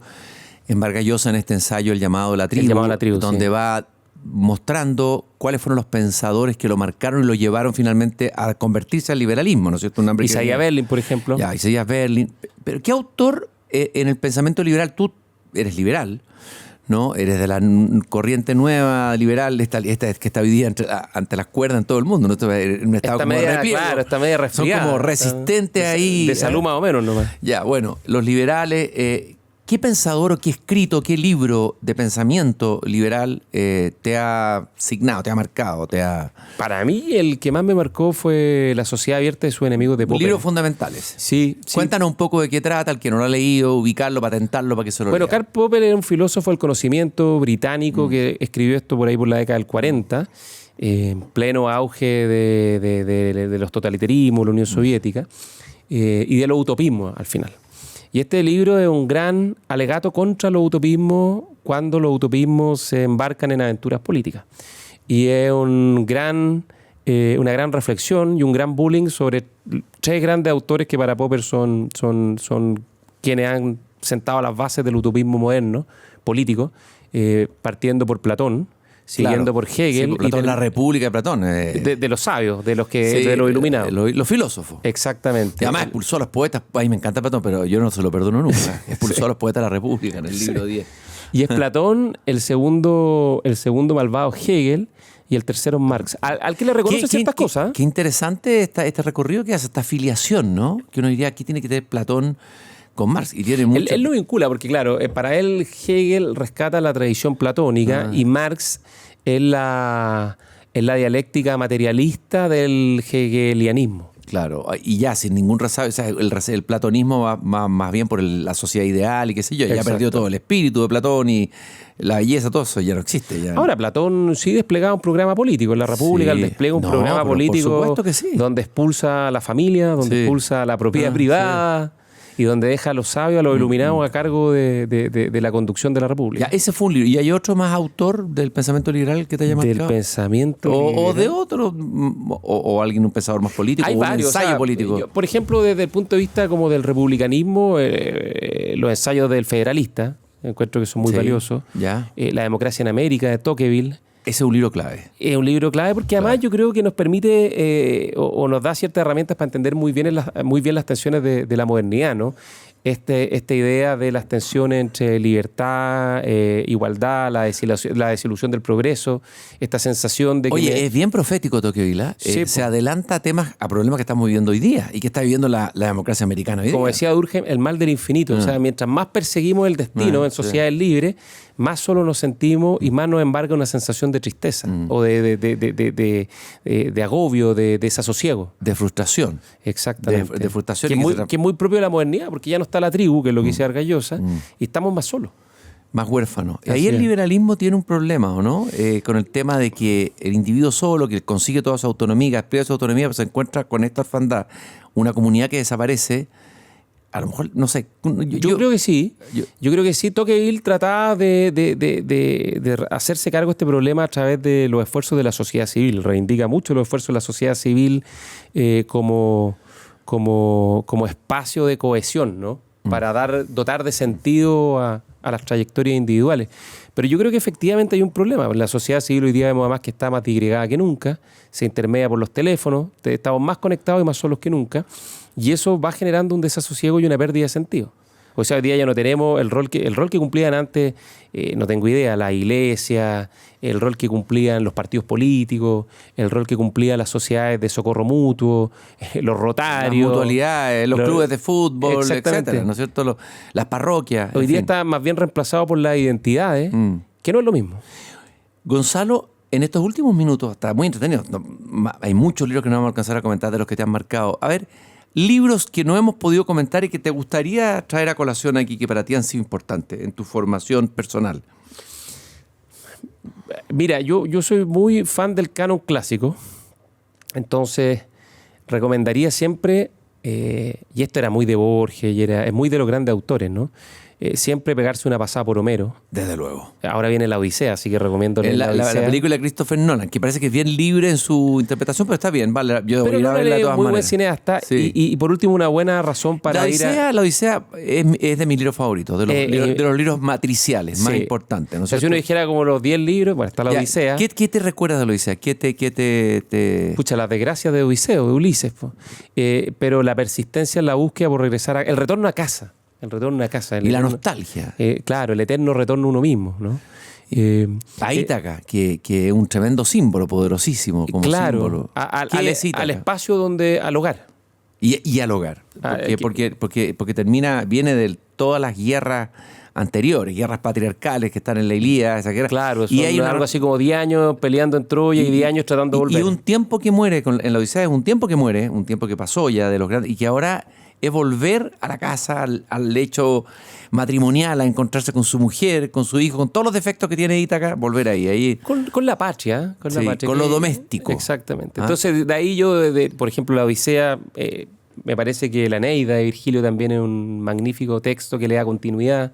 [SPEAKER 2] en Vargas Llosa en este ensayo, El llamado a la tribu, donde
[SPEAKER 3] sí.
[SPEAKER 2] va mostrando cuáles fueron los pensadores que lo marcaron y lo llevaron finalmente a convertirse al liberalismo, ¿no es cierto?
[SPEAKER 3] Isaías Berlin, por ejemplo.
[SPEAKER 2] Ya, Isaías Berlin. Pero ¿qué autor en el pensamiento liberal? Tú eres liberal, ¿no? Eres de la corriente nueva liberal, esta que está hoy día ante las cuerdas en todo el mundo, ¿no? En un estado como de repliego.
[SPEAKER 3] Claro, está media resfriada.
[SPEAKER 2] Son como resistentes ahí.
[SPEAKER 3] De salud más o menos nomás.
[SPEAKER 2] Ya, bueno, los liberales... ¿Qué pensador o qué escrito, qué libro de pensamiento liberal te ha signado, te ha marcado,
[SPEAKER 3] Para mí, el que más me marcó fue La sociedad abierta de sus enemigos de Popper.
[SPEAKER 2] libros fundamentales?
[SPEAKER 3] Sí.
[SPEAKER 2] Cuéntanos un poco de qué trata, el que no lo ha leído, ubicarlo, patentarlo para que se lo lea.
[SPEAKER 3] Bueno, Karl Popper era un filósofo del conocimiento británico que escribió esto por ahí por la década del 40, en pleno auge de los totalitarismos, la Unión Soviética, y de los utopismos al final. Y este libro es un gran alegato contra los utopismos cuando los utopismos se embarcan en aventuras políticas. Y es una gran reflexión y un gran bullying sobre 3 grandes autores que para Popper son quienes han sentado las bases del utopismo moderno, político, partiendo por Platón, siguiendo por Hegel.
[SPEAKER 2] Sí, por Platón,
[SPEAKER 3] y
[SPEAKER 2] la República de Platón.
[SPEAKER 3] de los sabios, de los iluminados.
[SPEAKER 2] Los filósofos.
[SPEAKER 3] Exactamente.
[SPEAKER 2] Y además expulsó a los poetas. Ay, me encanta Platón, pero yo no se lo perdono nunca. Expulsó a los poetas de la República en el libro 10.
[SPEAKER 3] Y es Platón, el segundo malvado Hegel y el tercero Marx. Al que le reconoce ciertas cosas.
[SPEAKER 2] Qué interesante este recorrido que hace, esta afiliación, ¿no? Que uno diría, aquí tiene que tener Platón con Marx. Y tiene mucho...
[SPEAKER 3] Él lo vincula, porque claro, para él Hegel rescata la tradición platónica y Marx es la dialéctica materialista del hegelianismo.
[SPEAKER 2] Claro, y ya sin ningún resabio, o sea, el platonismo va más bien por la sociedad ideal y qué sé yo, ya perdió todo el espíritu de Platón y la belleza, todo eso ya no existe. Ya.
[SPEAKER 3] Ahora, Platón sí desplegaba un programa político en la República,
[SPEAKER 2] Sí.
[SPEAKER 3] él despliega un
[SPEAKER 2] No,
[SPEAKER 3] programa
[SPEAKER 2] pero
[SPEAKER 3] político
[SPEAKER 2] por supuesto que sí.
[SPEAKER 3] donde expulsa a la familia, donde
[SPEAKER 2] Sí.
[SPEAKER 3] expulsa a la propiedad privada y donde deja a los sabios, a los iluminados a cargo de la conducción de la República.
[SPEAKER 2] Ya, ese fue un libro. ¿Y hay otro más autor del pensamiento liberal que te haya
[SPEAKER 3] Del
[SPEAKER 2] marcado?
[SPEAKER 3] pensamiento
[SPEAKER 2] O
[SPEAKER 3] liberal.
[SPEAKER 2] de otro, o alguien, un pensador más político,
[SPEAKER 3] Hay
[SPEAKER 2] o un
[SPEAKER 3] varios,
[SPEAKER 2] ensayo
[SPEAKER 3] o sea,
[SPEAKER 2] político.
[SPEAKER 3] por ejemplo, desde el punto de vista como del republicanismo, los ensayos del federalista, encuentro que son muy
[SPEAKER 2] Sí,
[SPEAKER 3] valiosos.
[SPEAKER 2] ya.
[SPEAKER 3] La democracia en América, de Tocqueville.
[SPEAKER 2] Ese es un libro clave.
[SPEAKER 3] Es un libro clave porque además yo creo que nos permite o nos da ciertas herramientas para entender muy bien las tensiones de la modernidad, ¿no? esta idea de las tensiones entre libertad, igualdad, la desilusión del progreso, esta sensación de que...
[SPEAKER 2] Oye, es bien profético Tocqueville,
[SPEAKER 3] Sí,
[SPEAKER 2] se adelanta a temas, a problemas que estamos viviendo hoy día y que está viviendo la democracia americana hoy día.
[SPEAKER 3] Como decía Durkheim, el mal del infinito. O sea, mientras más perseguimos el destino en sociedades libres, más solo nos sentimos y más nos embarga una sensación de tristeza o de agobio, de desasosiego.
[SPEAKER 2] De frustración.
[SPEAKER 3] Exactamente.
[SPEAKER 2] De frustración.
[SPEAKER 3] Que es muy propio de la modernidad, porque ya no está la tribu, que es lo que dice Argallosa, y estamos más solos.
[SPEAKER 2] Más huérfanos.
[SPEAKER 3] Así
[SPEAKER 2] Ahí el
[SPEAKER 3] es.
[SPEAKER 2] liberalismo tiene un problema, ¿o no? Con el tema de que el individuo solo, que consigue toda su autonomía, que aspira a su autonomía, pues se encuentra con esta orfandad. Una comunidad que desaparece. A lo mejor, no sé.
[SPEAKER 3] Yo creo que sí. Yo creo que sí. Tocqueville trataba de hacerse cargo de este problema a través de los esfuerzos de la sociedad civil. Reivindica mucho los esfuerzos de la sociedad civil como espacio de cohesión, ¿no? Para dotar de sentido a las trayectorias individuales. Pero yo creo que efectivamente hay un problema. La sociedad civil hoy día vemos además que está más disgregada que nunca, se intermedia por los teléfonos, estamos más conectados y más solos que nunca, y eso va generando un desasosiego y una pérdida de sentido. O sea, hoy día ya no tenemos el rol que cumplían antes, no tengo idea, la iglesia, el rol que cumplían los partidos políticos, el rol que cumplían las sociedades de socorro mutuo, los rotarios.
[SPEAKER 2] Las mutualidades, los clubes de fútbol, etcétera, ¿no es cierto? Las parroquias.
[SPEAKER 3] Hoy día está más bien reemplazado por las identidades, que no es lo mismo.
[SPEAKER 2] Gonzalo, en estos últimos minutos, está muy entretenido. Hay muchos libros que no vamos a alcanzar a comentar de los que te han marcado. A ver, libros que no hemos podido comentar y que te gustaría traer a colación aquí, que para ti han sido importantes en tu formación personal.
[SPEAKER 3] Mira, yo soy muy fan del canon clásico, entonces recomendaría siempre, y esto era muy de Borges, es muy de los grandes autores, ¿no? Siempre pegarse una pasada por Homero.
[SPEAKER 2] Desde luego.
[SPEAKER 3] Ahora viene La Odisea, así que recomiendo
[SPEAKER 2] la
[SPEAKER 3] Odisea.
[SPEAKER 2] La película de Christopher Nolan, que parece que es bien libre en su interpretación, pero está bien, vale. Yo
[SPEAKER 3] pero
[SPEAKER 2] voy a ir a verla de todas
[SPEAKER 3] muy
[SPEAKER 2] maneras.
[SPEAKER 3] buen cineasta.
[SPEAKER 2] Sí.
[SPEAKER 3] Y por último, una buena razón para
[SPEAKER 2] La Odisea es de mis libros favoritos, de los libros matriciales más
[SPEAKER 3] sí.
[SPEAKER 2] importantes, ¿no es
[SPEAKER 3] O sea, si
[SPEAKER 2] cierto?
[SPEAKER 3] uno dijera como los 10 libros, bueno, está La Odisea.
[SPEAKER 2] ¿Qué te recuerdas de la Odisea? ¿Qué te...
[SPEAKER 3] Pucha, las desgracias de Odiseo, de Ulises. Pero la persistencia en la búsqueda por regresar el retorno a casa. El retorno a casa.
[SPEAKER 2] Y la nostalgia.
[SPEAKER 3] Claro, el eterno retorno a uno mismo, ¿no?
[SPEAKER 2] A Ítaca, que es un tremendo símbolo, poderosísimo como
[SPEAKER 3] claro,
[SPEAKER 2] símbolo.
[SPEAKER 3] al espacio al hogar.
[SPEAKER 2] Y al hogar. Porque viene de todas las guerras anteriores, guerras patriarcales que están en la Ilíada, esa guerra.
[SPEAKER 3] Claro,
[SPEAKER 2] y hay
[SPEAKER 3] algo así como 10 años peleando en Troya y 10 años tratando de volver.
[SPEAKER 2] Y un tiempo que muere, en la Odisea es un tiempo que muere, un tiempo que pasó ya de los grandes, y que ahora es volver a la casa, al lecho matrimonial, a encontrarse con su mujer, con su hijo, con todos los defectos que tiene Ítaca, volver ahí.
[SPEAKER 3] Con la patria.
[SPEAKER 2] Con lo doméstico.
[SPEAKER 3] Exactamente. Entonces, de ahí yo, por ejemplo, la Odisea, me parece que la Eneida de Virgilio también es un magnífico texto que le da continuidad.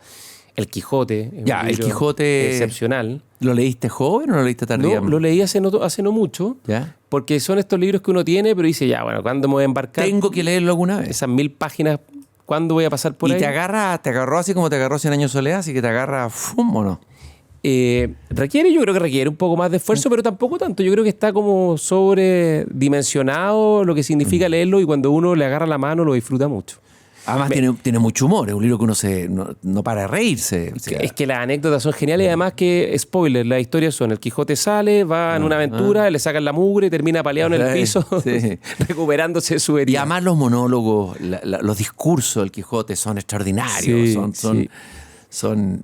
[SPEAKER 3] El Quijote.
[SPEAKER 2] El Quijote.
[SPEAKER 3] Excepcional.
[SPEAKER 2] ¿Lo leíste joven o lo leíste tardíamente?
[SPEAKER 3] No, lo leí hace no mucho.
[SPEAKER 2] ¿Ya?
[SPEAKER 3] Porque son estos libros que uno tiene, pero dice, ya, bueno, ¿cuándo me voy a embarcar?
[SPEAKER 2] Tengo que leerlo alguna vez.
[SPEAKER 3] Esas 1000 páginas, ¿cuándo voy a pasar por ahí?
[SPEAKER 2] Y te agarró así como te agarró 100 años de soledad, así que te agarra, ¿o no?
[SPEAKER 3] Yo creo que requiere un poco más de esfuerzo, pero tampoco tanto. Yo creo que está como sobredimensionado lo que significa leerlo y cuando uno le agarra la mano lo disfruta mucho.
[SPEAKER 2] Además tiene mucho humor, es un libro que uno no para de reírse. O sea.
[SPEAKER 3] Es que las anécdotas son geniales y además que, spoiler, las historias son, el Quijote sale, va en una aventura, le sacan la mugre, termina paleado en el piso, recuperándose de su herida.
[SPEAKER 2] Y además los monólogos, los discursos del Quijote son extraordinarios, son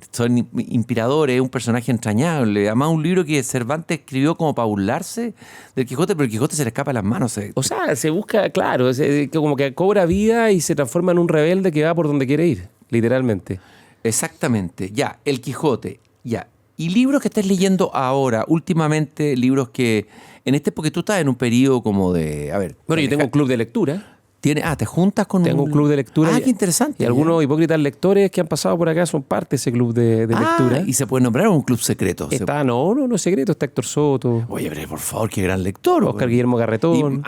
[SPEAKER 2] inspiradores, es un personaje entrañable. Además un libro que Cervantes escribió como para burlarse del Quijote, pero el Quijote se le escapa de las manos.
[SPEAKER 3] O sea, se busca, claro, como que cobra vida y se transforma en un rebelde que va por donde quiere ir, literalmente.
[SPEAKER 2] Exactamente, ya, el Quijote, ya. Y libros que estés leyendo ahora, últimamente, libros que, porque tú estás en un periodo como de,
[SPEAKER 3] Bueno, yo tengo un club de lectura.
[SPEAKER 2] ¿te juntas con
[SPEAKER 3] Tengo un club de lectura.
[SPEAKER 2] Qué interesante.
[SPEAKER 3] Y algunos hipócritas lectores que han pasado por acá son parte de ese club de lectura.
[SPEAKER 2] Y se puede nombrar un club secreto.
[SPEAKER 3] No es secreto. Está Héctor Soto.
[SPEAKER 2] Oye, pero por favor, qué gran lector.
[SPEAKER 3] Oscar Guillermo Garretón.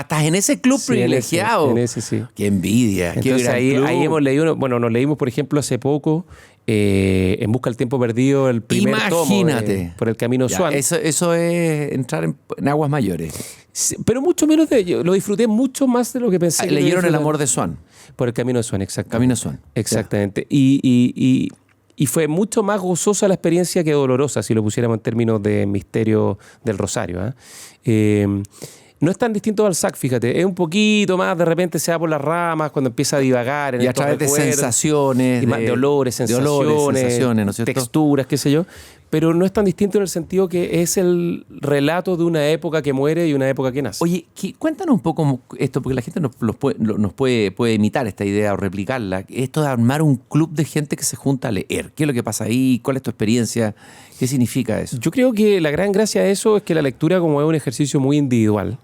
[SPEAKER 2] Estás en ese club privilegiado.
[SPEAKER 3] En ese, sí.
[SPEAKER 2] Qué envidia.
[SPEAKER 3] Entonces ahí hemos leído, nos leímos, por ejemplo, hace poco, En busca del tiempo perdido, el primer tomo por el camino Swan.
[SPEAKER 2] Eso es entrar en aguas mayores.
[SPEAKER 3] Sí, pero mucho menos de ello. Lo disfruté mucho más de lo que pensé.
[SPEAKER 2] ¿Leyeron El amor de Swan?
[SPEAKER 3] Por el camino de Swan, exactamente.
[SPEAKER 2] Camino de Swan.
[SPEAKER 3] Exactamente. Y fue mucho más gozosa la experiencia que dolorosa, si lo pusiéramos en términos de misterio del Rosario. No es tan distinto al Balzac, fíjate. Es un poquito más, de repente se va por las ramas cuando empieza a divagar.
[SPEAKER 2] Y a través de sensaciones.
[SPEAKER 3] De olores, sensaciones,
[SPEAKER 2] ¿no es cierto?
[SPEAKER 3] texturas, qué sé yo. Pero no es tan distinto en el sentido que es el relato de una época que muere y una época que nace.
[SPEAKER 2] Oye, cuéntanos un poco esto, porque la gente nos puede imitar esta idea o replicarla. Esto de armar un club de gente que se junta a leer. ¿Qué es lo que pasa ahí? ¿Cuál es tu experiencia? ¿Qué significa eso?
[SPEAKER 3] Yo creo que la gran gracia de eso es que la lectura, como es un ejercicio muy individual,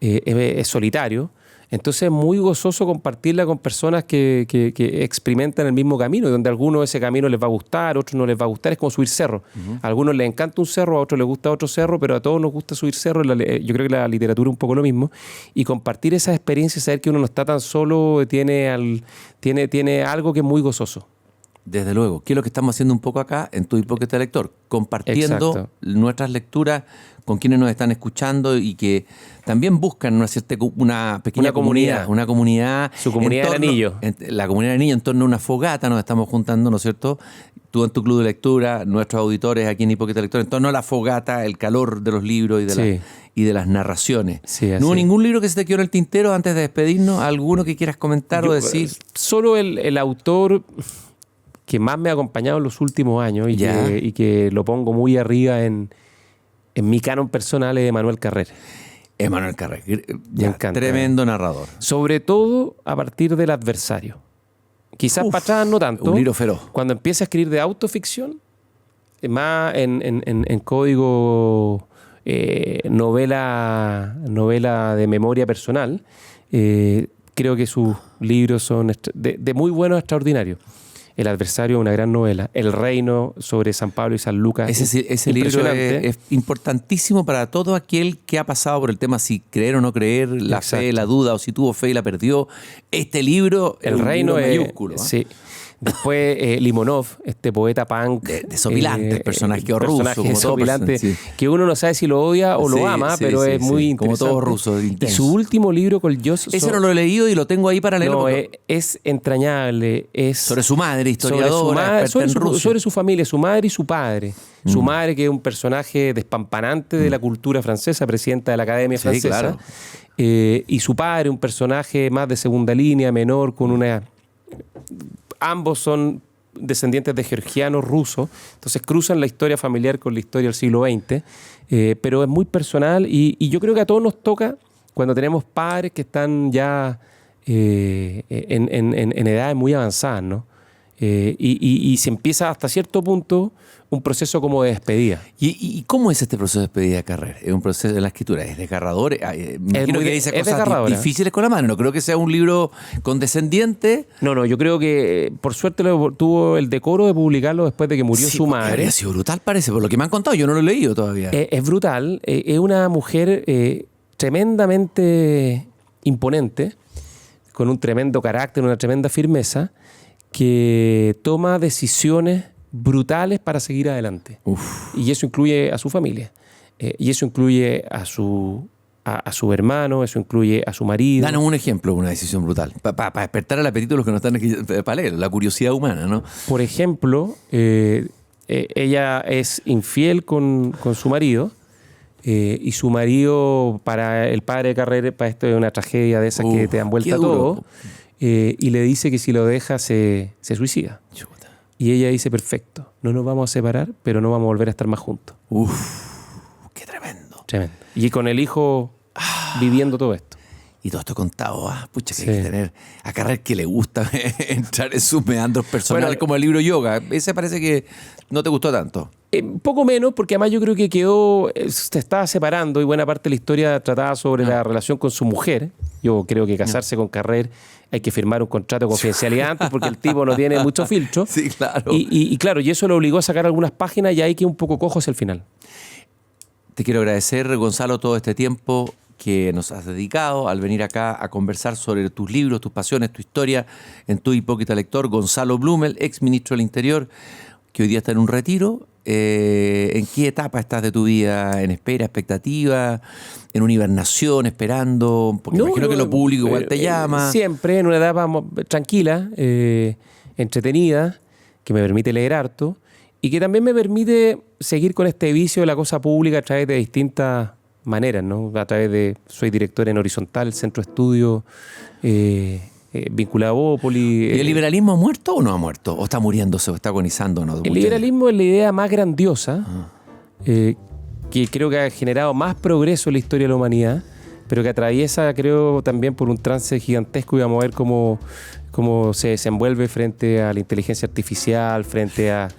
[SPEAKER 3] es solitario. Entonces es muy gozoso compartirla con personas que experimentan el mismo camino, y donde a algunos ese camino les va a gustar, a otros no les va a gustar. Es como subir cerro. A algunos les encanta un cerro, a otros les gusta otro cerro, pero a todos nos gusta subir cerro. Yo creo que la literatura es un poco lo mismo. Y compartir esas experiencias, saber que uno no está tan solo, tiene algo que es muy gozoso.
[SPEAKER 2] Desde luego. ¿Qué es lo que estamos haciendo un poco acá en Tu Hipócrita Lector? Compartiendo
[SPEAKER 3] Exacto.
[SPEAKER 2] nuestras lecturas con quienes nos están escuchando y que también buscan una pequeña comunidad. Una comunidad.
[SPEAKER 3] Su comunidad del anillo.
[SPEAKER 2] La comunidad del anillo en torno a una fogata nos estamos juntando, ¿no es cierto? Tú en tu club de lectura, nuestros auditores aquí en Hipócrita Lector, en torno a la fogata, el calor de los libros y de las narraciones.
[SPEAKER 3] Sí,
[SPEAKER 2] ¿No hubo ningún libro que se te quedó en el tintero antes de despedirnos? ¿Alguno que quieras comentar o decir?
[SPEAKER 3] Solo el autor que más me ha acompañado en los últimos años y que lo pongo muy arriba en mi canon personal es Emmanuel Carrer.
[SPEAKER 2] Emmanuel Carrer,
[SPEAKER 3] Me encanta.
[SPEAKER 2] Tremendo narrador.
[SPEAKER 3] Sobre todo a partir del Adversario. Quizás para atrás no tanto.
[SPEAKER 2] Un libro feroz.
[SPEAKER 3] Cuando empieza a escribir de autoficción, más en código novela de memoria personal, creo que sus libros son de muy buenos a extraordinarios. El Adversario es una gran novela. El Reino, sobre San Pablo y San Lucas.
[SPEAKER 2] Ese libro es importantísimo para todo aquel que ha pasado por el tema si creer o no creer, la fe, la duda, o si tuvo fe y la perdió. Este libro,
[SPEAKER 3] El Reino es
[SPEAKER 2] mayúsculo.
[SPEAKER 3] Sí. Después Limonov, este poeta punk.
[SPEAKER 2] Desopilante, personaje ruso. Como
[SPEAKER 3] desopilante,
[SPEAKER 2] sí.
[SPEAKER 3] que uno no sabe si lo odia o lo ama, pero es muy interesante.
[SPEAKER 2] Como todo ruso.
[SPEAKER 3] Y su último libro, Kolyosov.
[SPEAKER 2] Ese no lo he leído y lo tengo ahí para leerlo.
[SPEAKER 3] No, es entrañable.
[SPEAKER 2] Sobre su madre, historiadora,
[SPEAKER 3] sobre su familia, su madre y su padre. Su madre, que es un personaje despampanante de la cultura francesa, presidenta de la Academia Francesa.
[SPEAKER 2] Claro.
[SPEAKER 3] Y su padre, un personaje más de segunda línea, menor, con una... Ambos son descendientes de georgianos rusos, entonces cruzan la historia familiar con la historia del siglo XX, pero es muy personal y yo creo que a todos nos toca cuando tenemos padres que están ya en edades muy avanzadas, ¿no? Y se empieza hasta cierto punto un proceso como de despedida.
[SPEAKER 2] ¿Y cómo es este proceso de despedida de Carrer? ¿Es un proceso de la escritura? ¿Es desgarrador? Imagino que dice cosas difíciles con la mano. No creo que sea un libro condescendiente.
[SPEAKER 3] No, yo creo que por suerte tuvo el decoro de publicarlo después de que murió su madre.
[SPEAKER 2] Habría sido brutal, parece, por lo que me han contado. Yo no lo he leído todavía.
[SPEAKER 3] Es brutal. Es una mujer tremendamente imponente, con un tremendo carácter, una tremenda firmeza, que toma decisiones brutales para seguir adelante. Y eso incluye a su familia. Y eso incluye a su hermano, eso incluye a su marido.
[SPEAKER 2] Danos un ejemplo de una decisión brutal. Para despertar el apetito de los que no están aquí para leer, la curiosidad humana, ¿no?
[SPEAKER 3] Por ejemplo, ella es infiel con su marido. Y su marido, para el padre de Carrer, para esto es una tragedia de esas que te dan vuelta todo. Y le dice que si lo deja se suicida. Chuta. Y ella dice, perfecto, no nos vamos a separar, pero no vamos a volver a estar más juntos.
[SPEAKER 2] Qué tremendo.
[SPEAKER 3] Tremendo. Y con el hijo viviendo todo esto.
[SPEAKER 2] Y todo esto contado, pucha, que hay que tener a Carrer que le gusta entrar en sus meandros personales, como el libro Yoga. Ese parece que no te gustó tanto.
[SPEAKER 3] Poco menos, porque además yo creo que se estaba separando y buena parte de la historia trataba sobre la relación con su mujer. Yo creo que casarse con Carrer hay que firmar un contrato de confidencialidad antes porque el tipo no tiene mucho filtro.
[SPEAKER 2] Sí, claro.
[SPEAKER 3] Y claro, y eso lo obligó a sacar algunas páginas y ahí que un poco cojo hacia el final.
[SPEAKER 2] Te quiero agradecer, Gonzalo, todo este tiempo que nos has dedicado al venir acá a conversar sobre tus libros, tus pasiones, tu historia en Tu Hipócrita Lector. Gonzalo Blumel, ex ministro del Interior, que hoy día está en un retiro, ¿En qué etapa estás de tu vida? ¿En espera, expectativa? ¿En una hibernación, esperando? Porque imagino que lo público igual te llama.
[SPEAKER 3] Siempre en una etapa tranquila, entretenida, que me permite leer harto y que también me permite seguir con este vicio de la cosa pública a través de distintas maneras, ¿no? Soy director en Horizontal, Centro de Estudio, vinculado a Bópoli.
[SPEAKER 2] ¿Y el liberalismo ha muerto o no ha muerto? ¿O está muriéndose o está agonizando? ¿No?
[SPEAKER 3] El liberalismo es la idea más grandiosa que creo que ha generado más progreso en la historia de la humanidad, pero que atraviesa, creo, también por un trance gigantesco y vamos a ver cómo se desenvuelve frente a la inteligencia artificial, frente a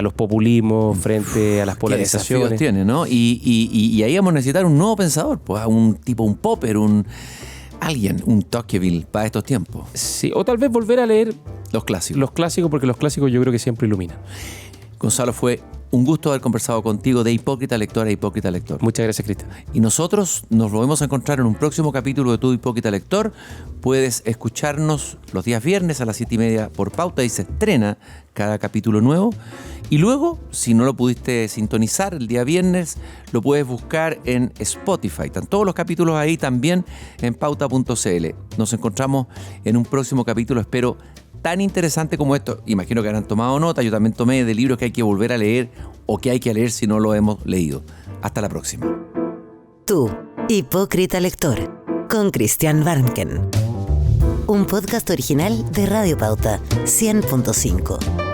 [SPEAKER 3] los populismos, frente a las polarizaciones.
[SPEAKER 2] ¿Qué desafíos tiene, no? Y ahí vamos a necesitar un nuevo pensador, pues, un Popper, un Tocqueville para estos tiempos.
[SPEAKER 3] Sí, o tal vez volver a leer
[SPEAKER 2] los clásicos.
[SPEAKER 3] Los clásicos, porque los clásicos yo creo que siempre iluminan.
[SPEAKER 2] Gonzalo, fue un gusto haber conversado contigo de Hipócrita Lector a Hipócrita Lector.
[SPEAKER 3] Muchas gracias, Cristian.
[SPEAKER 2] Y nosotros nos volvemos a encontrar en un próximo capítulo de Tu Hipócrita Lector. Puedes escucharnos los días viernes a las 7:30 por Pauta y se estrena cada capítulo nuevo. Y luego, si no lo pudiste sintonizar el día viernes, lo puedes buscar en Spotify. Están todos los capítulos ahí, también en pauta.cl. Nos encontramos en un próximo capítulo, espero tan interesante como esto. Imagino que habrán tomado nota, yo también tomé de libros que hay que volver a leer o que hay que leer si no lo hemos leído. Hasta la próxima.
[SPEAKER 1] Tu Hipócrita Lector, con Christian Warnken. Un podcast original de Radio Pauta 100.5.